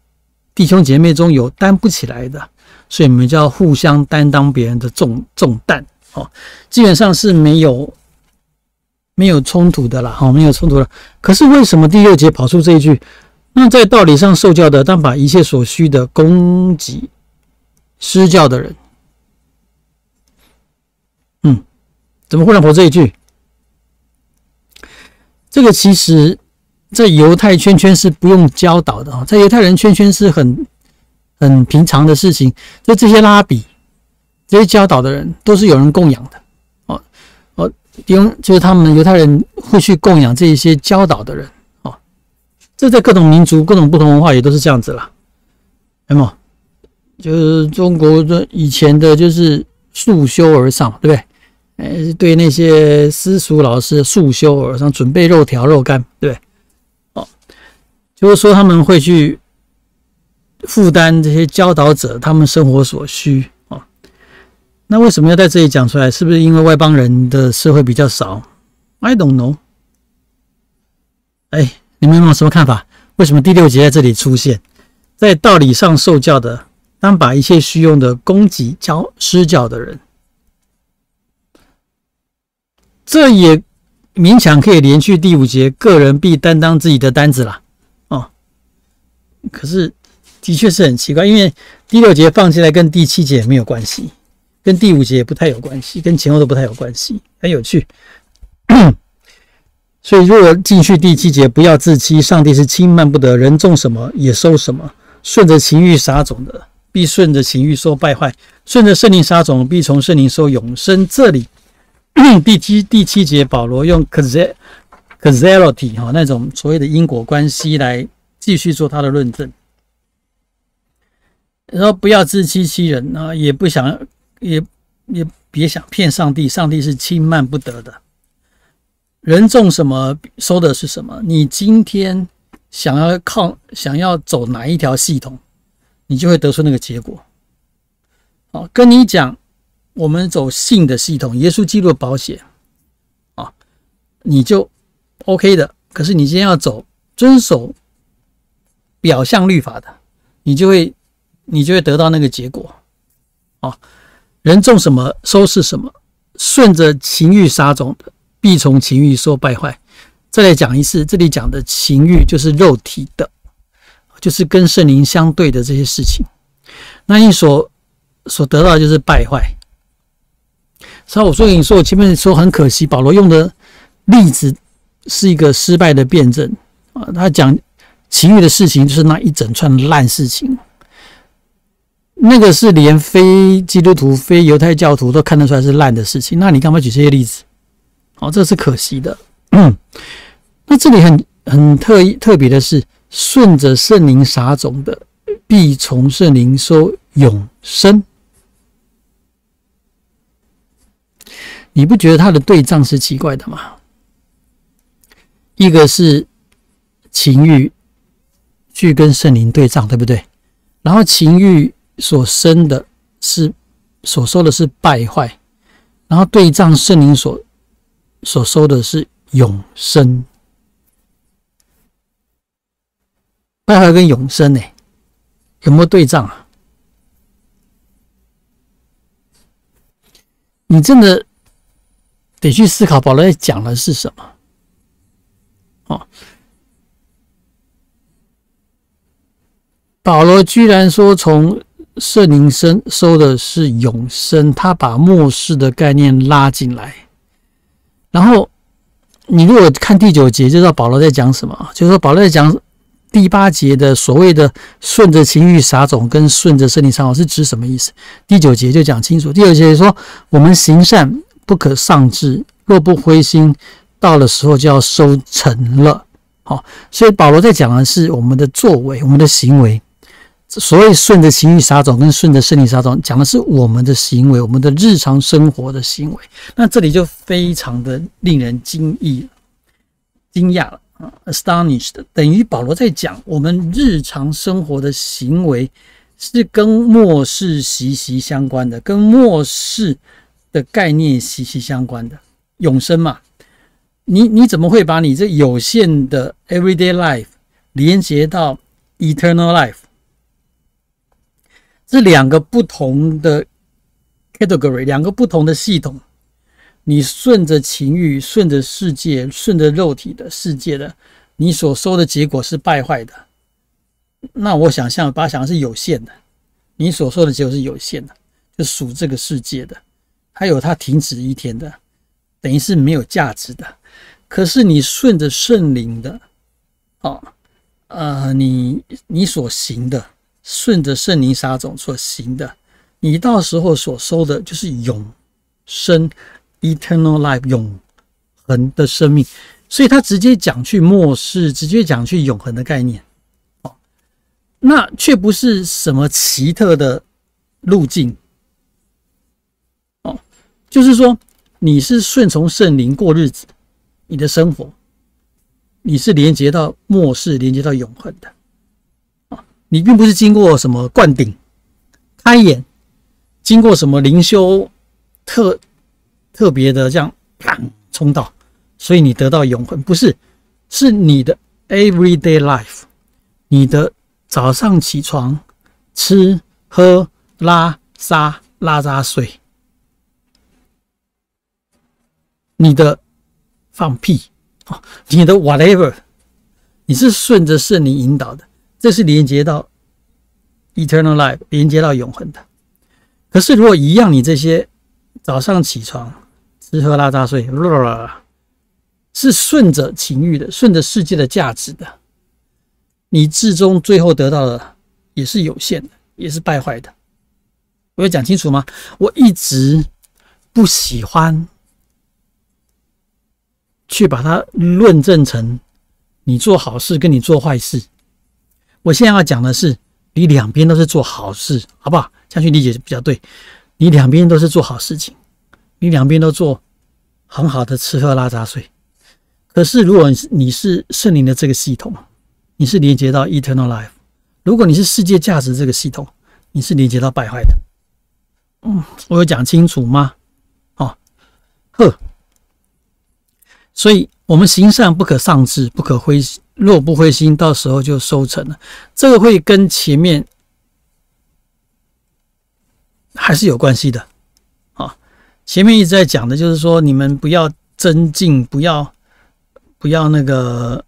弟兄姐妹中有担不起来的，所以我们就要互相担当别人的重担。基本上是没有冲突的啦，没有冲突了。可是为什么第6节跑出这一句？那在道理上受教的，当把一切所需的供给施教的人，怎么忽然跑这一句？这个其实在犹太圈是不用教导的，在犹太人圈是很平常的事情。就这些拉比、这些教导的人，都是有人供养的。就是他们犹太人会去供养这一些教导的人。这在各种民族、各种不同文化也都是这样子啦。有没有？就是中国的以前的就是束修而上，对不对？对那些私塾老师束修而上，准备肉条肉干，对不对？就是说他们会去负担这些教导者他们生活所需。那为什么要在这里讲出来？是不是因为外邦人的社会比较少 ？I don't know。你们有没有什么看法？为什么第6节在这里出现？在道理上受教的，当把一切虚用的供给施教的人。这也勉强可以连续第5节，个人必担当自己的担子啦。可是的确是很奇怪，因为第6节放进来跟第7节没有关系，跟第5节也不太有关系，跟前后都不太有关系，很有趣。所以如果进去第7节，不要自欺，上帝是轻慢不得，人种什么也收什么，顺着情欲撒种的，必顺着情欲收败坏；顺着圣灵撒种，必从圣灵收永生。这里第七节，保罗用 causality 那种所谓的因果关系来继续做他的论证。然后不要自欺欺人啊，也别想骗上帝，上帝是轻慢不得的。人种什么收的是什么，你今天想要走哪一条系统，你就会得出那个结果。好，跟你讲我们走信的系统，耶稣基督的保险啊，你就 OK 的。可是你今天要走遵守表象律法的，你就会得到那个结果。人种什么收是什么，顺着情欲撒种的，必从情欲收败坏。再来讲一次，这里讲的情欲就是肉体的，就是跟圣灵相对的这些事情。那你所得到的就是败坏。所以我说我前面说很可惜，保罗用的例子是一个失败的辩证啊。他讲情欲的事情就是那一整串烂事情，那个是连非基督徒、非犹太教徒都看得出来是烂的事情。那你干嘛举这些例子？这是可惜的。那这里很特别的是，顺着圣灵撒种的，必从圣灵收永生。你不觉得他的对仗是奇怪的吗？一个是情欲去跟圣灵对仗，对不对？然后情欲所收的是败坏，然后对仗圣灵所收的是永生。败坏跟永生有没有对仗啊？你真的得去思考保罗在讲的是什么。保罗居然说从圣灵收的是永生，他把末世的概念拉进来。然后你如果看第9节就知道保罗在讲什么，就是说保罗在讲第8节的所谓的顺着情欲撒种跟顺着圣灵撒种是指什么意思。第9节就讲清楚，第9节说我们行善不可丧志，若不灰心，到了时候就要收成了。所以保罗在讲的是我们的作为，我们的行为。所谓顺着情欲撒种跟顺着圣灵撒种，讲的是我们的行为，我们的日常生活的行为。那这里就非常的令人惊讶了，astonished， 等于保罗在讲我们日常生活的行为是跟末世息息相关的，跟末世的概念息息相关的。永生嘛，你怎么会把你这有限的 everyday life 连接到 eternal life？这两个不同的 category， 两个不同的系统，你顺着情欲，顺着世界，顺着肉体的世界的，你所收的结果是败坏的。那我把它想的是有限的，你所收的结果是有限的，就属这个世界的，还有它停止一天的，等于是没有价值的。可是你顺着圣灵的，你所行的，顺着圣灵撒种所行的，你到时候所收的就是永生 eternal life， 永恒的生命。所以他直接讲去末世，直接讲去永恒的概念。那却不是什么奇特的路径。就是说你是顺从圣灵过日子，你的生活你是连接到末世，连接到永恒的。你并不是经过什么灌顶、开眼，经过什么灵修特别的这样冲到，所以你得到永恒，不是，是你的 everyday life， 你的早上起床吃喝拉撒拉撒睡，你的放屁，你的 whatever， 你是顺着圣灵引导的，这是连接到 eternal life， 连接到永恒的。可是如果一样，你这些早上起床吃喝拉撒睡是顺着情欲的，顺着世界的价值的，你至终最后得到的也是有限的，也是败坏的。我有讲清楚吗？我一直不喜欢去把它论证成你做好事跟你做坏事。我现在要讲的是，你两边都是做好事，好不好？这样去理解比较对。你两边都是做好事情，你两边都做很好的吃喝拉撒睡。可是如果你是圣灵的这个系统，你是连接到 eternal life； 如果你是世界价值这个系统，你是连接到败坏的。我有讲清楚吗？所以我们行善不可丧志，不可灰心，若不灰心，到时候就收成了。这个会跟前面还是有关系的。前面一直在讲的就是说，你们不要增进，不要那个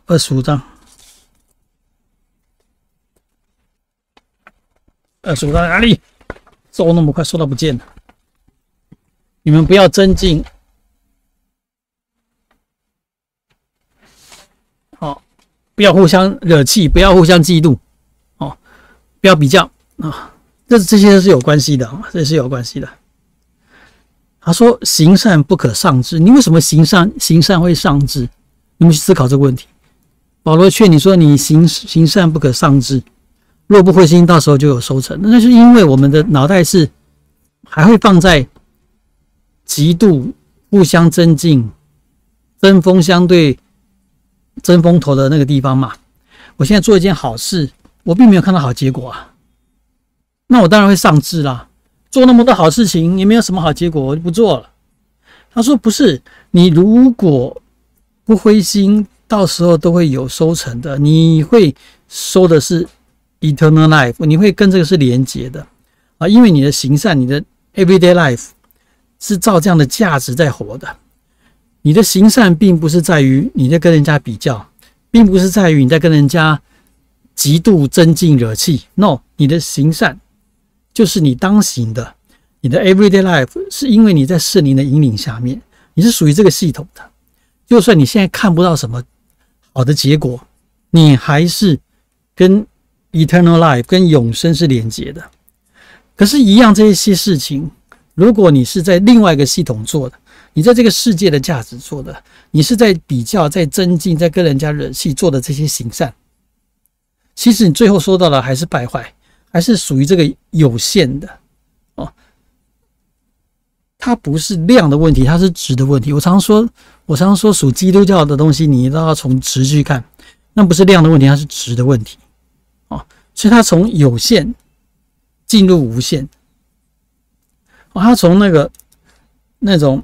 25章，25章哪里？收那么快，收到不见了。你们不要增进，不要互相惹气，不要互相嫉妒，不要比较啊，这些都是有关系的，这是有关系的。他说行善不可丧志，你为什么行善会丧志？你们去思考这个问题。保罗劝你说，你行善不可丧志，若不灰心，到时候就有收成。那是因为我们的脑袋是还会放在嫉妒、互相增进、针锋相对、争风头的那个地方嘛。我现在做一件好事，我并没有看到好结果啊，那我当然会丧志啦。做那么多好事情也没有什么好结果，我就不做了。他说不是，你如果不灰心，到时候都会有收成的，你会收的是 eternal life， 你会跟这个是连结的啊，因为你的行善，你的 everyday life 是照这样的价值在活的。你的行善并不是在于你在跟人家比较，并不是在于你在跟人家极度增进惹气 ，no， 你的行善就是你当行的，你的 everyday life 是因为你在圣灵的引领下面，你是属于这个系统的。就算你现在看不到什么好的结果，你还是跟 eternal life 跟永生是连结的。可是，一样这些事情，如果你是在另外一个系统做的，你在这个世界的价值做的，你是在比较、在增进、在跟人家惹气做的这些行善，其实你最后收到的还是败坏，还是属于这个有限的它不是量的问题，它是质的问题。我常说属基督教的东西，你都要从质去看，那不是量的问题，它是质的问题所以它从有限进入无限它从那种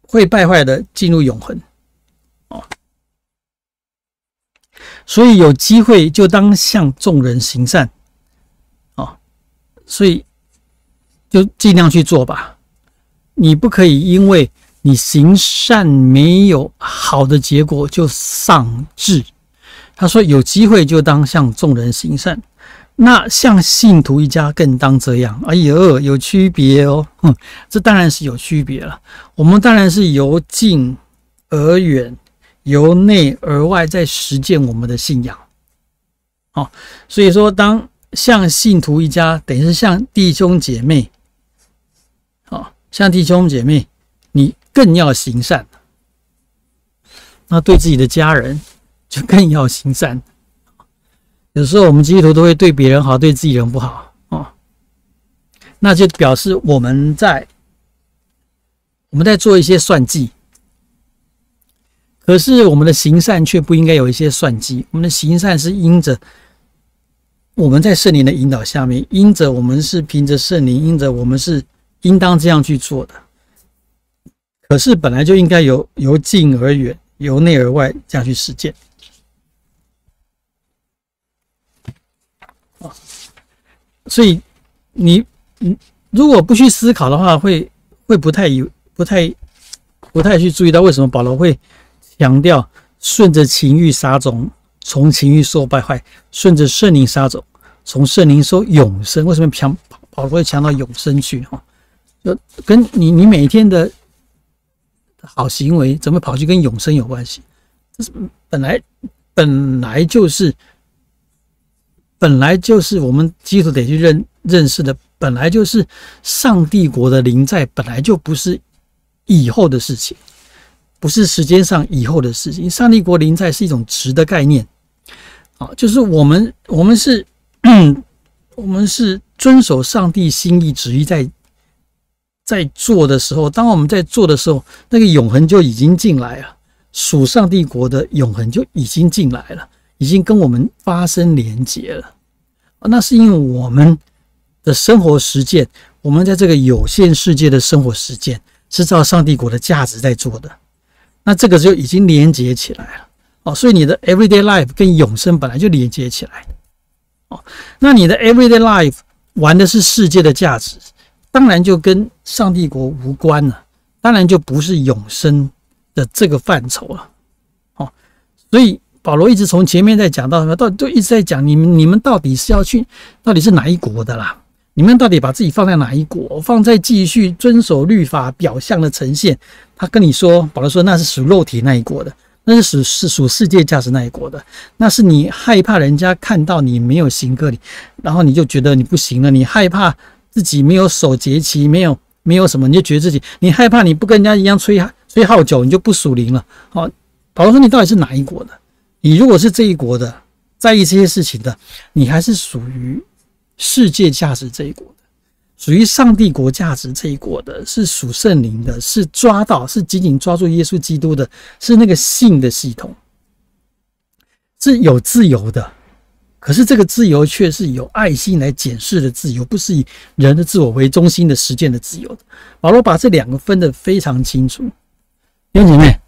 会败坏的进入永恒所以有机会就当向众人行善所以就尽量去做吧。你不可以因为你行善没有好的结果就丧志。他说有机会就当向众人行善，那向信徒一家更当这样。哎呦，有区别哦。这当然是有区别了。我们当然是由近而远，由内而外在实践我们的信仰所以说当向信徒一家，等于是向弟兄姐妹像弟兄姐妹，你更要行善。那对自己的家人就更要行善。有时候我们基督徒都会对别人好，对自己人不好那就表示我们在做一些算计。可是我们的行善却不应该有一些算计，我们的行善是因着我们在圣灵的引导下面，因着我们是凭着圣灵，因着我们是应当这样去做的。可是本来就应该由近而远，由内而外这样去实践所以你如果不去思考的话，会不太去注意到为什么保罗会强调顺着情欲撒种，从情欲受败坏；顺着圣灵撒种，从圣灵收永生。为什么保罗会强到永生去就跟你每天的好行为怎么跑去跟永生有关系？这是本来就是我们基督徒得去认识的本来就是上帝国的临在，本来就不是以后的事情，不是时间上以后的事情。上帝国临在是一种值的概念啊，就是我们是我们是遵守上帝心意旨意在做的时候，当我们在做的时候，那个永恒就已经进来了，属上帝国的永恒就已经进来了，已经跟我们发生连结了。那是因为我们的生活实践，我们在这个有限世界的生活实践是照上帝国的价值在做的，那这个就已经连结起来了哦。所以你的 everyday life 跟永生本来就连接起来的哦。那你的 everyday life 玩的是世界的价值，当然就跟上帝国无关了，当然就不是永生的这个范畴了哦。所以保罗一直从前面在讲到都一直在讲你们到底是要去，到底是哪一国的啦？你们到底把自己放在哪一国？放在继续遵守律法表象的呈现？他跟你说，保罗说那是属肉体那一国的，那是属世界价值那一国的，那是你害怕人家看到你没有行割礼，然后你就觉得你不行了，你害怕自己没有守节期，没有什么，你就觉得自己，你害怕你不跟人家一样吹号角，你就不属灵了。好，保罗说你到底是哪一国的？你如果是这一国的，在意这些事情的，你还是属于世界价值这一国的，属于上帝国价值这一国的，是属圣灵的，是紧紧抓住耶稣基督的，是那个信的系统，是有自由的。可是这个自由却是有爱心来检视的自由，不是以人的自我为中心的实践的自由的。保罗把这两个分得非常清楚。弟兄姐妹，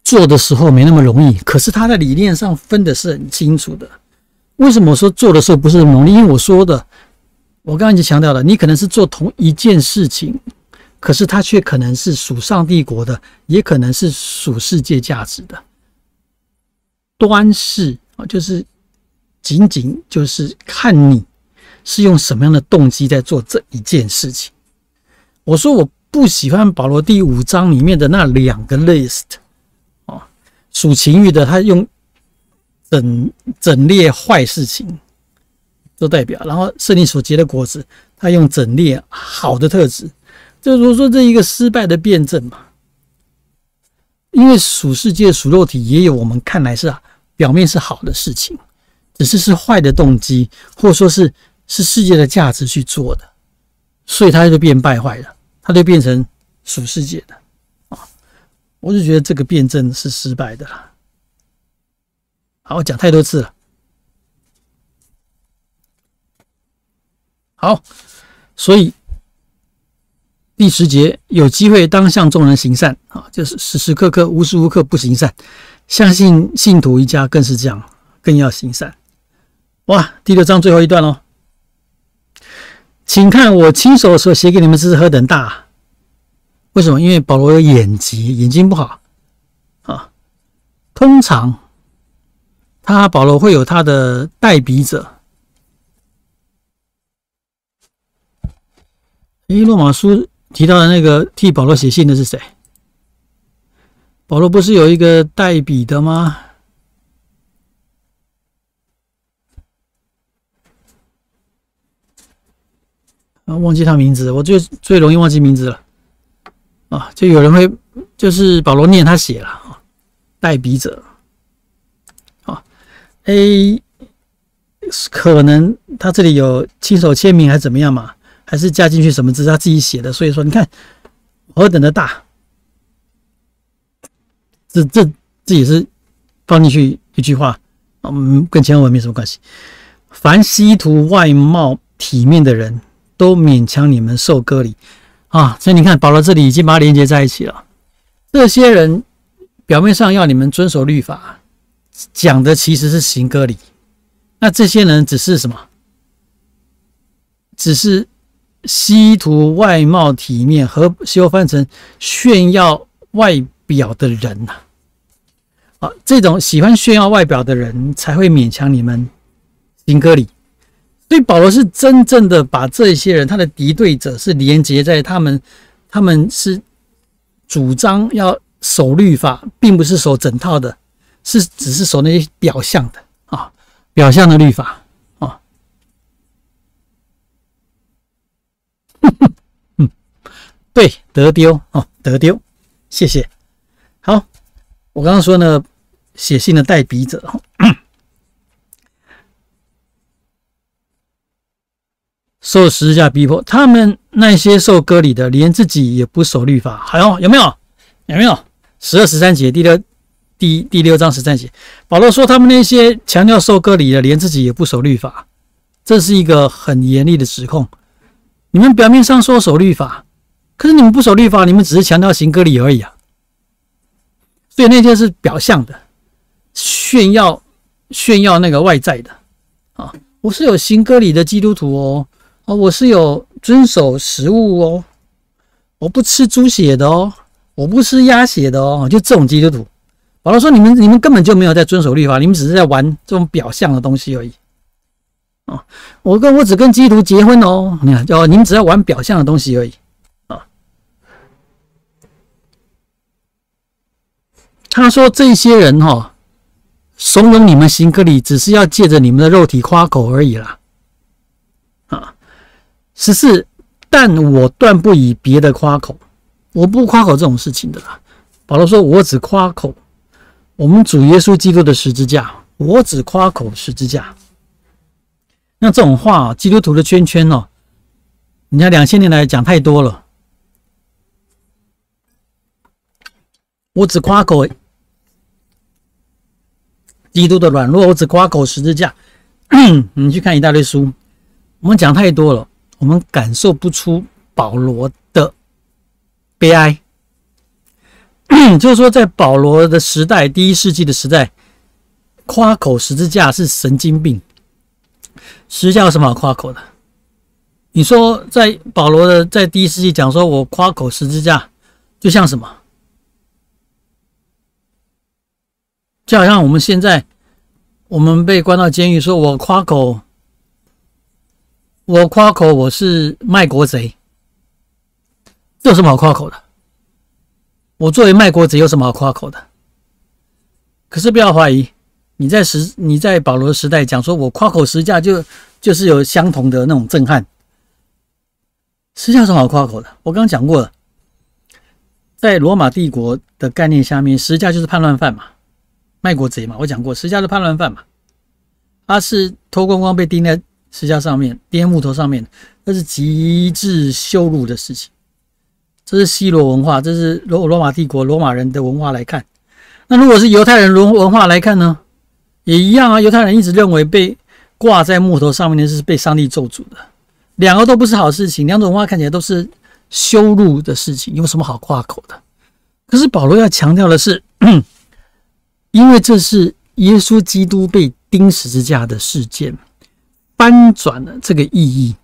做的时候没那么容易，可是他在理念上分的是很清楚的。为什么我说做的时候不是那么容易？因为我刚才已经强调了，你可能是做同一件事情，可是它却可能是属上帝国的，也可能是属世界价值的。端视就是仅仅就是看你是用什么样的动机在做这一件事情。我说我不喜欢保罗第5章里面的那2个 list 属情欲的，他用整列坏事情做代表，然后圣灵所结的果子，他用整列好的特质。就如果说这一个失败的辩证嘛，因为属世界属肉体也有我们看来是表面是好的事情，只是坏的动机，或者说是世界的价值去做的，所以它就变败坏了，它就变成属世界的我就觉得这个辩证是失败的啦。好，我讲太多次了。好，所以第10节，有机会当向众人行善就是时时刻刻无时无刻不行善，相信信徒一家更是这样，更要行善。哇，第6章最后一段咯，请看我亲手所写给你们是何等大为什么？因为保罗有眼疾，眼睛不好通常保罗会有他的代笔者。罗马书提到的那个替保罗写信的是谁？保罗不是有一个代笔的吗？忘记他名字，我最容易忘记名字了就有人会就是保罗念他写了代笔者可能他这里有亲手签名还是怎么样嘛，还是加进去什么字他自己写的，所以说你看何等的大，这也是放进去一句话跟前文没什么关系。凡希图外貌体面的人都勉强你们受割礼所以你看保罗这里已经把它连接在一起了。这些人表面上要你们遵守律法，讲的其实是行割礼，那这些人只是什么？只是希图外貌体面，和修翻成炫耀外表的人这种喜欢炫耀外表的人才会勉强你们行割礼。所以保罗是真正的把这些人，他的敌对者是连结在他们是主张要守律法，并不是守整套的，只是守那些表象的表象的律法对，得丢哦，得丢，谢谢。好，我刚刚说呢，写信的代笔者，受十字架逼迫，他们那些受割礼的，连自己也不守律法。好哟，有没有？有没有？12、13节，第六章13节，保罗说他们那些强调受割礼的，连自己也不守律法，这是一个很严厉的指控。你们表面上说守律法，可是你们不守律法，你们只是强调行割礼而已啊。所以那些是表象的，炫耀那个外在的啊。我是有行割礼的基督徒哦，我是有遵守食物哦，我不吃猪血的哦，我不吃鸭血的哦，就这种基督徒。保罗说你们根本就没有在遵守律法，你们只是在玩这种表象的东西而已。我只跟基督徒结婚哦，你看，你们只在玩表象的东西而已啊。他说这些人怂恿你们行割礼，只是要借着你们的肉体夸口而已啦。14，但我断不以别的夸口，我不夸口这种事情的啦。保罗说，我只夸口我们主耶稣基督的十字架，我只夸口十字架。那这种话，基督徒的圈圈人家2000年来讲太多了。我只夸口基督的软弱，我只夸口十字架。你去看一大堆书，我们讲太多了，我们感受不出保罗的悲哀。就是说，在保罗的时代，第1世纪的时代，夸口十字架是神经病。十字架有什么好夸口的？你说在保罗在第1世纪讲说我夸口十字架，就像什么？就好像我们现在我们被关到监狱，说我夸口我是卖国贼，这有什么好夸口的？我作为卖国贼有什么好夸口的？可是不要怀疑，你在保罗的时代讲说我夸口十字架就是有相同的那种震撼。十字架有什么好夸口的？我刚刚讲过了，在罗马帝国的概念下面，十字架就是叛乱犯嘛，卖国贼嘛，我讲过，十字架是叛乱犯嘛，他是脱光光被钉在十字架上面，钉在木头上面，这是极致羞辱的事情。这是希罗文化，这是罗马帝国罗马人的文化来看。那如果是犹太人文化来看呢，也一样啊。犹太人一直认为被挂在木头上面的是被上帝咒诅的，两个都不是好事情，两种文化看起来都是羞辱的事情，有什么好夸口的？可是保罗要强调的是，因为这是耶稣基督被钉十字架的事件，翻转了这个意义。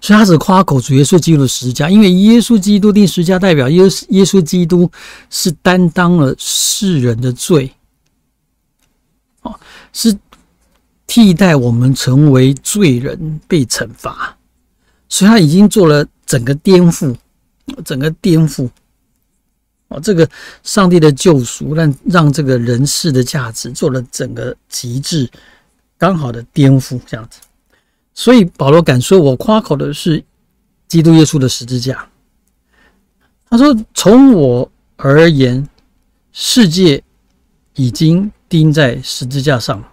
所以他只夸口主耶稣基督的十字架，因为耶稣基督钉十字架代表耶稣基督是担当了世人的罪，是替代我们成为罪人被惩罚，所以他已经做了整个颠覆，这个上帝的救赎让这个人世的价值做了整个极致刚好的颠覆，这样子。所以保罗敢说我夸口的是基督耶稣的十字架。他说从我而言，世界已经钉在十字架上了。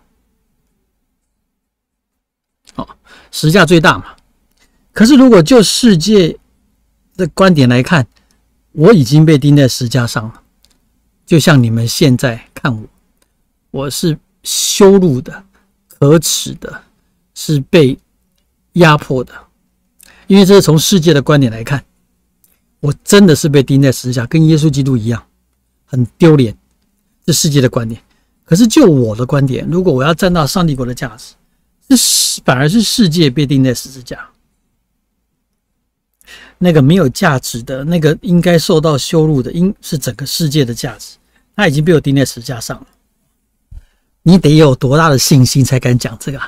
十字架最大嘛。可是如果就世界的观点来看，我已经被钉在十字架上了。就像你们现在看我是羞辱的、可耻的，是被压迫的。因为这是从世界的观点来看，我真的是被钉在十字架，跟耶稣基督一样，很丢脸，这世界的观点。可是就我的观点，如果我要站到上帝国的价值，反而是世界被钉在十字架，那个没有价值的，那个应该受到羞辱的，是整个世界的价值，它已经被我钉在十字架上了。你得有多大的信心才敢讲这个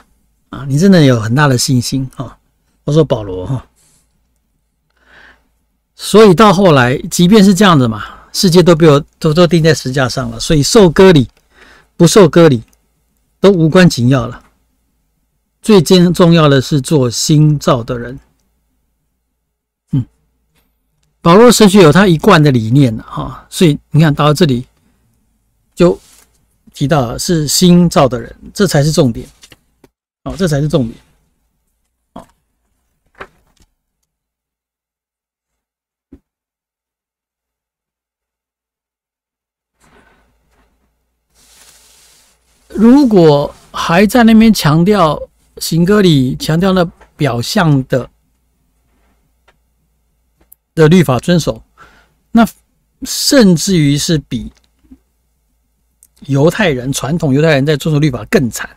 啊？你真的有很大的信心啊！我说保罗哈，所以到后来，即便是这样子嘛，世界都被我都钉在十字架上了，所以受割礼不受割礼都无关紧要了。最重要的是做新造的人。保罗神学有他一贯的理念所以你看到这里就提到是新造的人，这才是重点。这才是重点。如果还在那边强调行割礼，强调那表象的律法遵守，那甚至于是比传统犹太人在遵守律法更惨。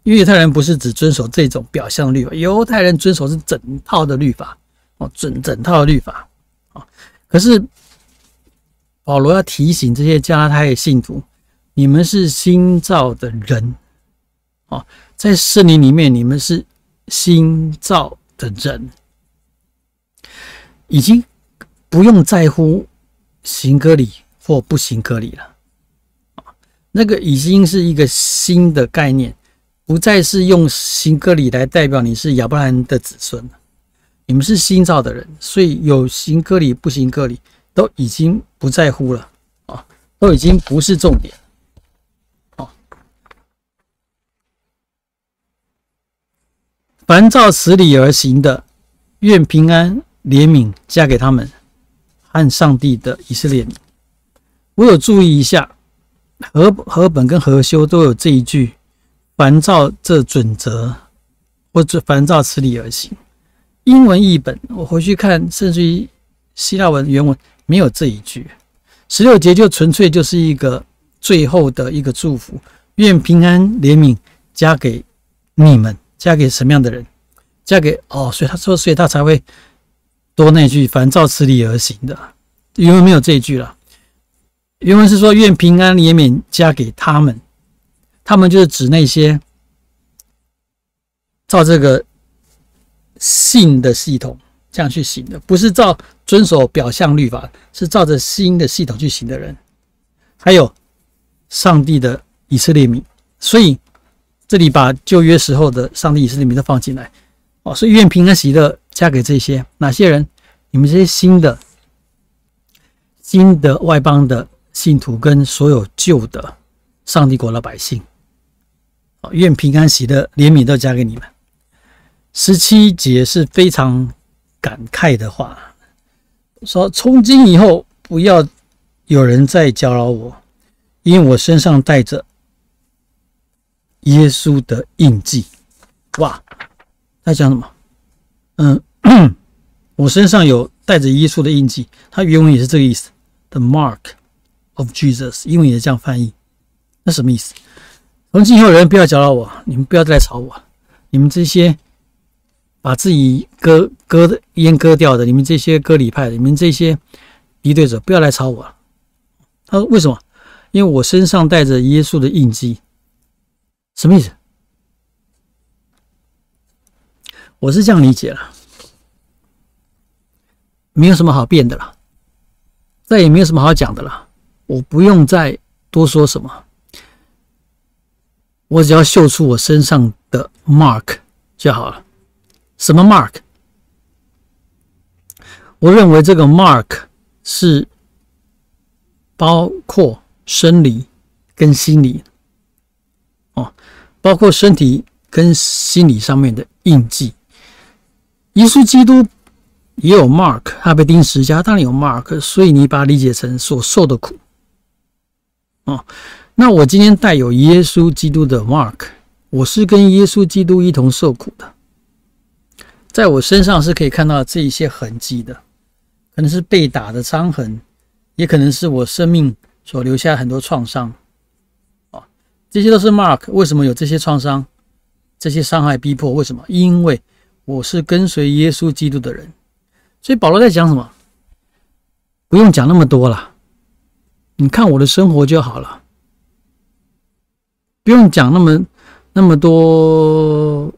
因为犹太人不是只遵守这种表象的律法，犹太人遵守是整套的律法，整套的律法。可是保罗要提醒这些加拉太的信徒，你们是新造的人，在圣灵里面你们是新造的人，已经不用在乎行割礼或不行割礼了。那个已经是一个新的概念，不再是用行割礼来代表你是亚伯拉罕的子孙，你们是新造的人，所以有行割礼不行割礼都已经不在乎了，都已经不是重点。凡照此理而行的，愿平安怜悯加给他们和上帝的以色列民。我有注意一下，和本跟和修都有这一句，凡照这准则或者凡照此理而行。英文译本我回去看，甚至于希腊文原文没有这一句。16节就纯粹就是一个最后的一个祝福，愿平安怜悯加给你们，加给什么样的人？加给所以他才会多那句凡照此理而行的。原文没有这一句了，原文是说愿平安怜悯加给他们，他们就是指那些照这个信的系统这样去行的，不是照遵守表象律法，是照着新的系统去行的人，还有上帝的以色列民。所以这里把旧约时候的上帝以色列民都放进来，所以愿平安喜乐加给这些哪些人？你们这些新的外邦的信徒跟所有旧的上帝国的百姓，愿平安喜乐怜悯都加给你们。17节是非常感慨的话，说从今以后不要有人再搅扰我，因为我身上带着耶稣的印记。哇，他讲什么？我身上有带着耶稣的印记，他原文也是这个意思 ，the mark of Jesus， 英文也是这样翻译。那什么意思？从今以后有人不要搅扰我，你们不要再来吵我，你们这些把自己阉割掉的，你们这些割礼派的，你们这些敌对者，不要来吵我。他说为什么？因为我身上带着耶稣的印记。什么意思？我是这样理解了，没有什么好辩的了，再也没有什么好讲的了，我不用再多说什么，我只要秀出我身上的 mark 就好了。什么 mark？ 我认为这个 mark 是包括生理跟心理，包括身体跟心理上面的印记。耶稣基督也有 mark， 他被钉十字架当然有 mark， 所以你把它理解成所受的苦。那我今天带有耶稣基督的 mark， 我是跟耶稣基督一同受苦的，在我身上是可以看到这一些痕迹的，可能是被打的伤痕，也可能是我生命所留下很多创伤，这些都是 mark。 为什么有这些创伤，这些伤害逼迫？为什么？因为我是跟随耶稣基督的人。所以保罗在讲什么？不用讲那么多了，你看我的生活就好了，不用讲那么多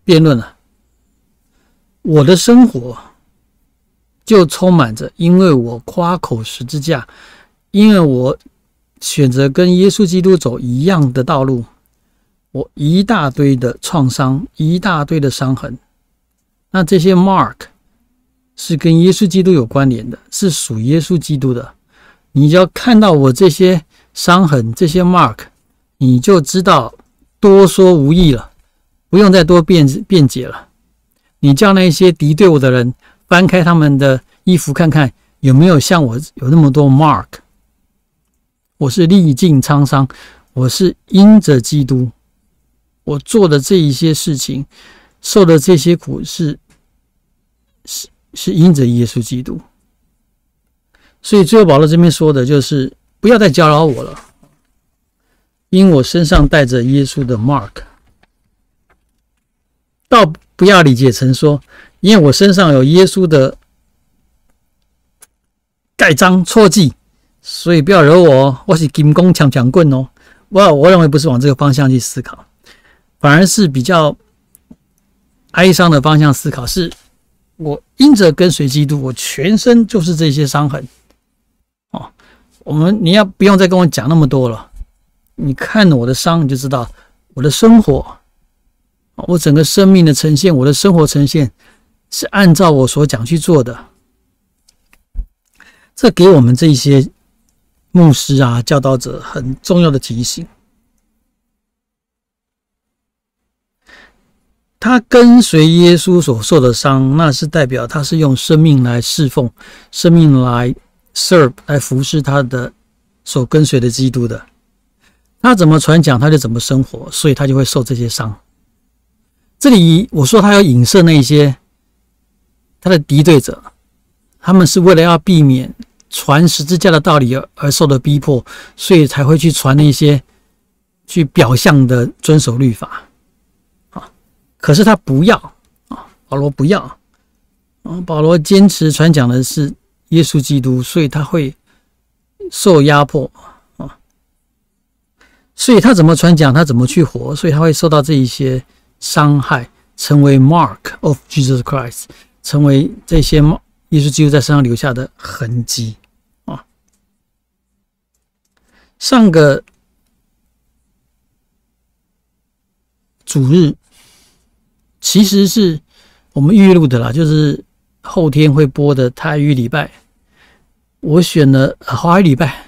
辩论了。我的生活就充满着，因为我夸口十字架，因为我选择跟耶稣基督走一样的道路，我一大堆的创伤，一大堆的伤痕。那这些 mark 是跟耶稣基督有关联的，是属耶稣基督的。你只要看到我这些伤痕，这些 mark， 你就知道多说无益了，不用再多辩解了。你叫那些敌对我的人翻开他们的衣服看看，有没有像我有那么多 mark。 我是历尽沧桑，我是因着基督，我做的这一些事情，受的这些苦是因着耶稣基督。所以最后保罗这边说的就是不要再搅扰我了，因我身上带着耶稣的 mark。 倒不要理解成说因为我身上有耶稣的盖章戳记，所以不要惹我哦，我是金弓强棍哦。我认为不是往这个方向去思考，反而是比较哀伤的方向思考，是我因着跟随基督，我全身就是这些伤痕。你要不用再跟我讲那么多了，你看我的伤，你就知道我的生活，我整个生命的呈现，我的生活呈现是按照我所讲去做的。这给我们这一些牧师啊、教导者很重要的提醒。他跟随耶稣所受的伤，那是代表他是用生命来侍奉，生命来 serve 来服侍他的所跟随的基督的。他怎么传讲，他就怎么生活，所以他就会受这些伤。这里我说他要影射那些他的敌对者，他们是为了要避免传十字架的道理而受的逼迫，所以才会去传那些去表象的遵守律法。可是他不要，保罗不要，保罗坚持传讲的是耶稣基督，所以他会受压迫，所以他怎么传讲，他怎么去活，所以他会受到这一些伤害，成为 mark of Jesus Christ， 成为这些耶稣基督在身上留下的痕迹。上个主日其实是我们预录的啦，就是后天会播的台语礼拜。我选了华语礼拜、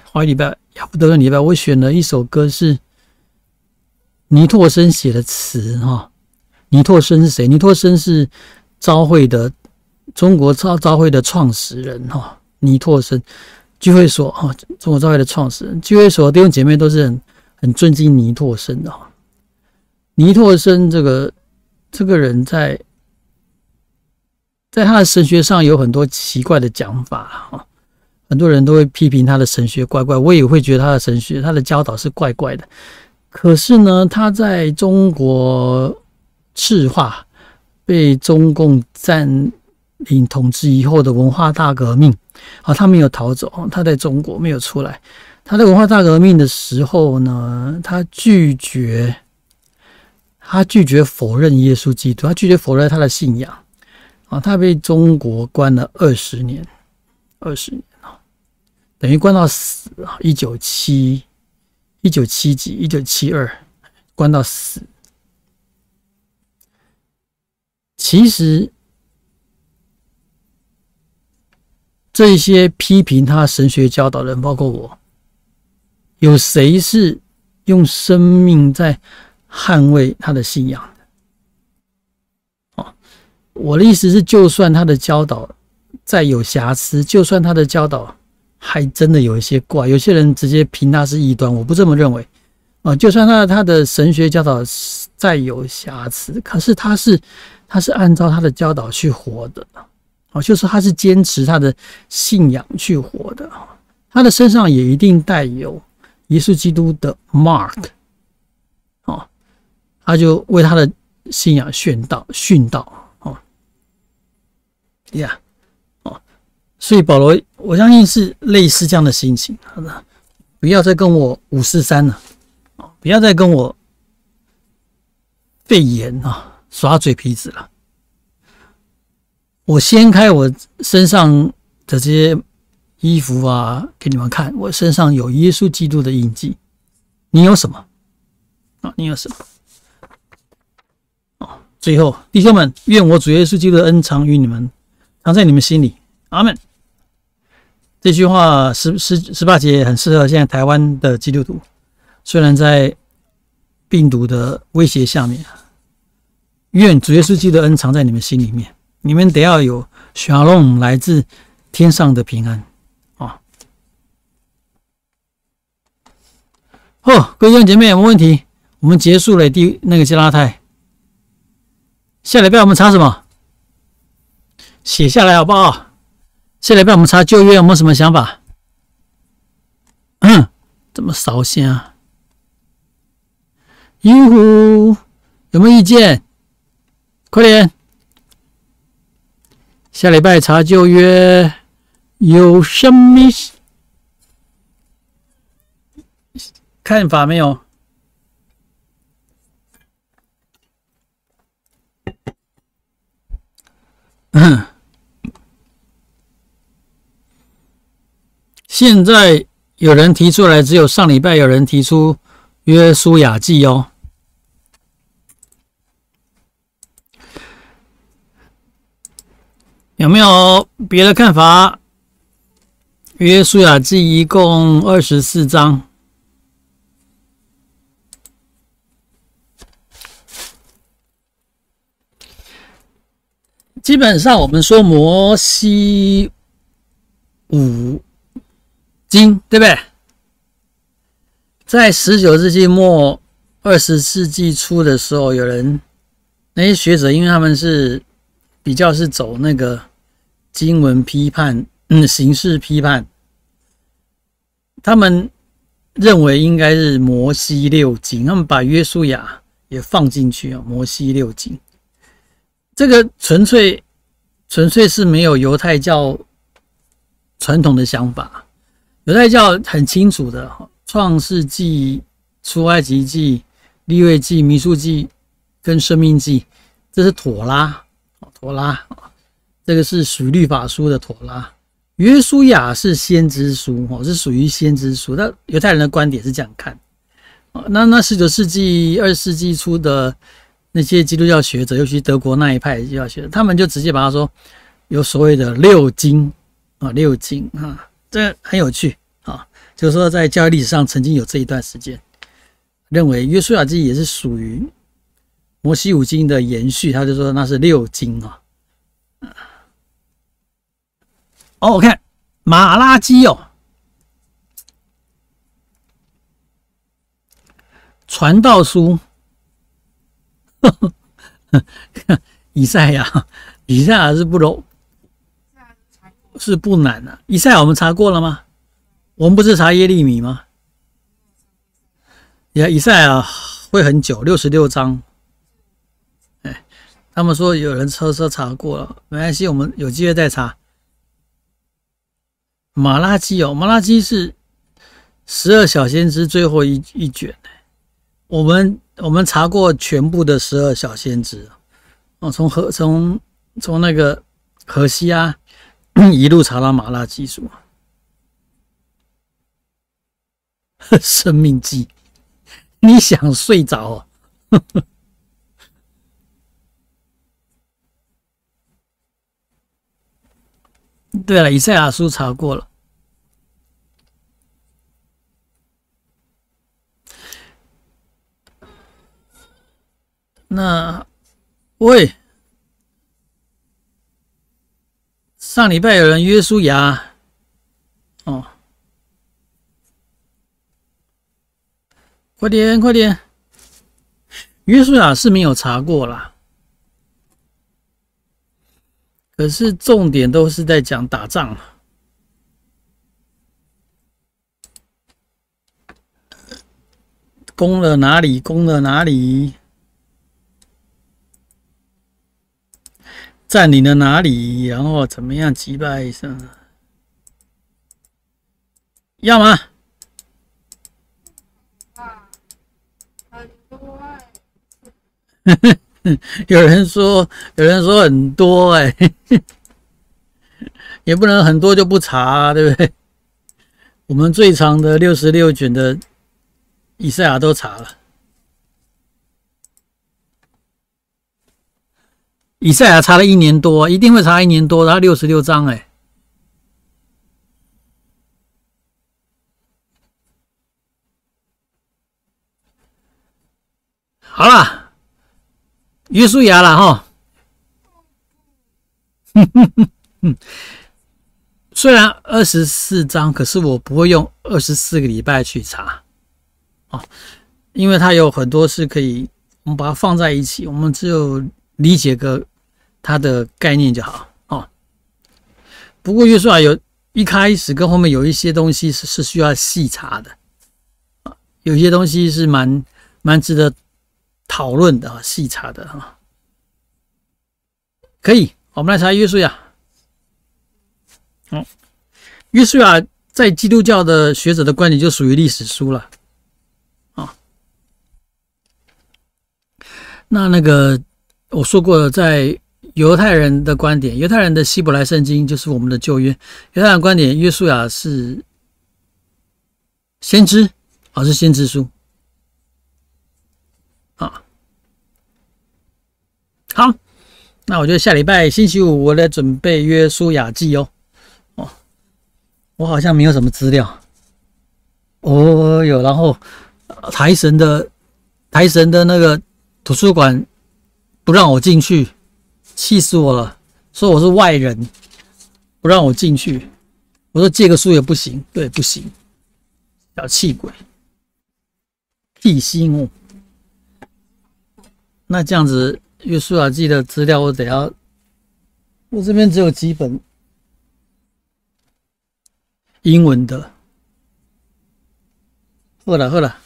亚布德根礼拜，我选了一首歌是尼拓生写的词哈。尼拓生是谁？尼拓生是召会的中国召会的创始人哈。尼拓生聚会所哈，中国召会的创始人，聚会所弟兄姐妹都是很尊敬尼拓生的哈。尼拓生这个人在他的神学上有很多奇怪的讲法哈，很多人都会批评他的神学怪怪，我也会觉得他的神学、他的教导是怪怪的。可是呢，他在中国赤化、被中共占领统治以后的文化大革命，他没有逃走，他在中国没有出来。他在文化大革命的时候呢，他拒绝否认耶稣基督，他拒绝否认他的信仰。他被中国关了20年，等于关到死，1972关到死。其实这些批评他神学教导的人，包括我，有谁是用生命在捍卫他的信仰的？我的意思是，就算他的教导再有瑕疵，就算他的教导还真的有一些怪，有些人直接评他是异端，我不这么认为。就算他的神学教导再有瑕疵，可是他是按照他的教导去活的，就是他是坚持他的信仰去活的，他的身上也一定带有耶稣基督的 mark， 他就为他的信仰殉道。所以保罗我相信是类似这样的心情，不要再跟我543了，不要再跟我肺炎耍嘴皮子了。我掀开我身上的这些衣服啊，给你们看，我身上有耶稣基督的印记。你有什么？你有什么？最后，弟兄们，愿我主耶稣基督的恩常与你们，常在你们心里。阿们。这句话18节很适合现在台湾的基督徒，虽然在病毒的威胁下面，愿主耶稣基督的恩常在你们心里面。你们得要有shalom来自天上的平安啊！各位弟兄姐妹有没有问题？我们结束了那个加拉太。下礼拜我们查什么？写下来好不好？下礼拜我们查旧约，有没有什么想法？这么扫兴啊！哟呼，有没有意见？快点！下礼拜查旧约有什么看法没有？现在有人提出来，只有上礼拜有人提出约书亚记哦。有没有别的看法？约书亚记一共24章。基本上我们说摩西五经，对不对？在19世纪末20世纪初的时候，有人那些学者，因为他们是比较是走那个经文批判，形式批判，他们认为应该是摩西六经，他们把约书亚也放进去啊，摩西六经。这个纯粹是没有犹太教传统的想法。犹太教很清楚的，创世纪、出埃及记、利未记、民数记跟申命记，这是妥拉，这个是属于律法书的妥拉。约书亚是先知书，是属于先知书。那犹太人的观点是这样看。那19世纪、20世纪初的那些基督教学者，尤其德国那一派的基督教学者，他们就直接把它说有所谓的六经啊，这很有趣啊。就是说，在教会历史上曾经有这一段时间，认为约书亚记也是属于摩西五经的延续，他就说那是六经啊。我看马拉基传道书。以赛亚是不难啊。以赛亚我们查过了吗？我们不是查耶利米吗？以赛亚会很久，66章。他们说有人说查过了，没关系，我们有机会再查。马拉基是12小先知最后一卷。我们查过全部的12小先知，从那个何西阿一路查到马拉基书。生命记，你想睡着哦？对了，以赛亚书查过了。那喂，上礼拜有人约书亚快点！约书亚是没有查过啦，可是重点都是在讲打仗，攻了哪里，占领了哪里，然后怎么样击败上？要吗？有人说很多也不能很多就不查对不对？我们最长的66卷的以赛亚都查了。以赛亚查了1年多，一定会查1年多，然后66章哎。好啦，约书亚啦哈。虽然24章，可是我不会用24个礼拜去查哦，因为它有很多是可以，我们把它放在一起，我们只有理解个它的概念就好哦。不过约书亚有一开始跟后面有一些东西是需要细查的，有些东西是蛮值得讨论的，细查的哈。可以，我们来查约书亚。约书亚在基督教的学者的观点就属于历史书了啊。那个我说过了，在犹太人的观点，犹太人的希伯来圣经就是我们的旧约。犹太人观点，约书亚是先知啊，是先知书啊。好，那我觉得下礼拜星期五我来准备约书亚记哦。我好像没有什么资料，有，然后台神的那个图书馆不让我进去，气死我了，说我是外人，不让我进去，我说借个书也不行，对，不行，小气鬼，屁心哦。那这样子，约书亚记的资料我这边只有几本。英文的，喝了，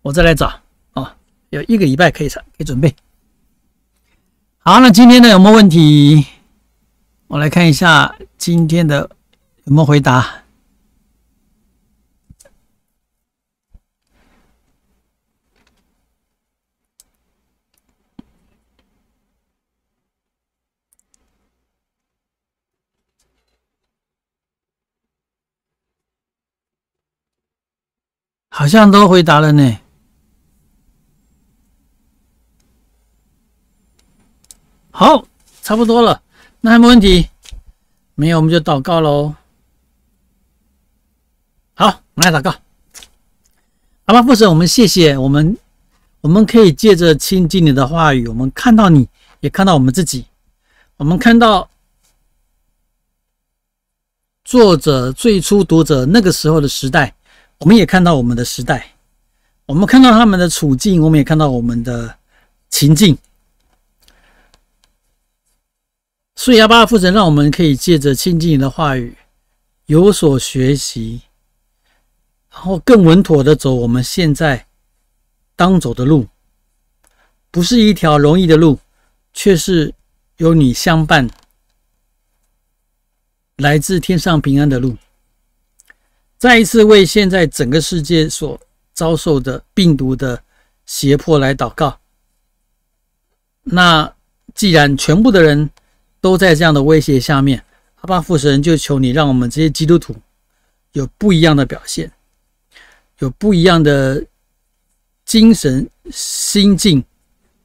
我再来找哦，有1个礼拜可以准备。好，那今天呢有没有问题？我来看一下今天的有没有回答。好像都回答了呢。好，差不多了，那还有没有问题？没有，我们就祷告咯。好，我们来祷告。阿爸父神，我们谢谢我们可以借着亲近你的话语，我们看到你，也看到我们自己，我们看到作者最初读者那个时候的时代，我们也看到我们的时代，我们看到他们的处境，我们也看到我们的情境。所以阿爸父神，让我们可以借着亲近你的话语有所学习，然后更稳妥的走我们现在当走的路，不是一条容易的路，却是有你相伴，来自天上平安的路。再一次为现在整个世界所遭受的病毒的胁迫来祷告。那既然全部的人都在这样的威胁下面，阿爸父神，就求你让我们这些基督徒有不一样的表现，有不一样的精神心境，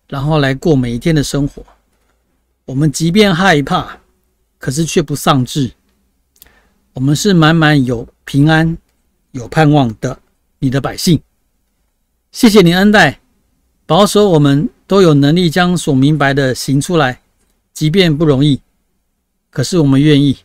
然后来过每一天的生活。我们即便害怕，可是却不丧志，我们是满满有平安有盼望的你的百姓。谢谢你恩待保守我们都有能力将所明白的行出来，即便不容易，可是我们愿意。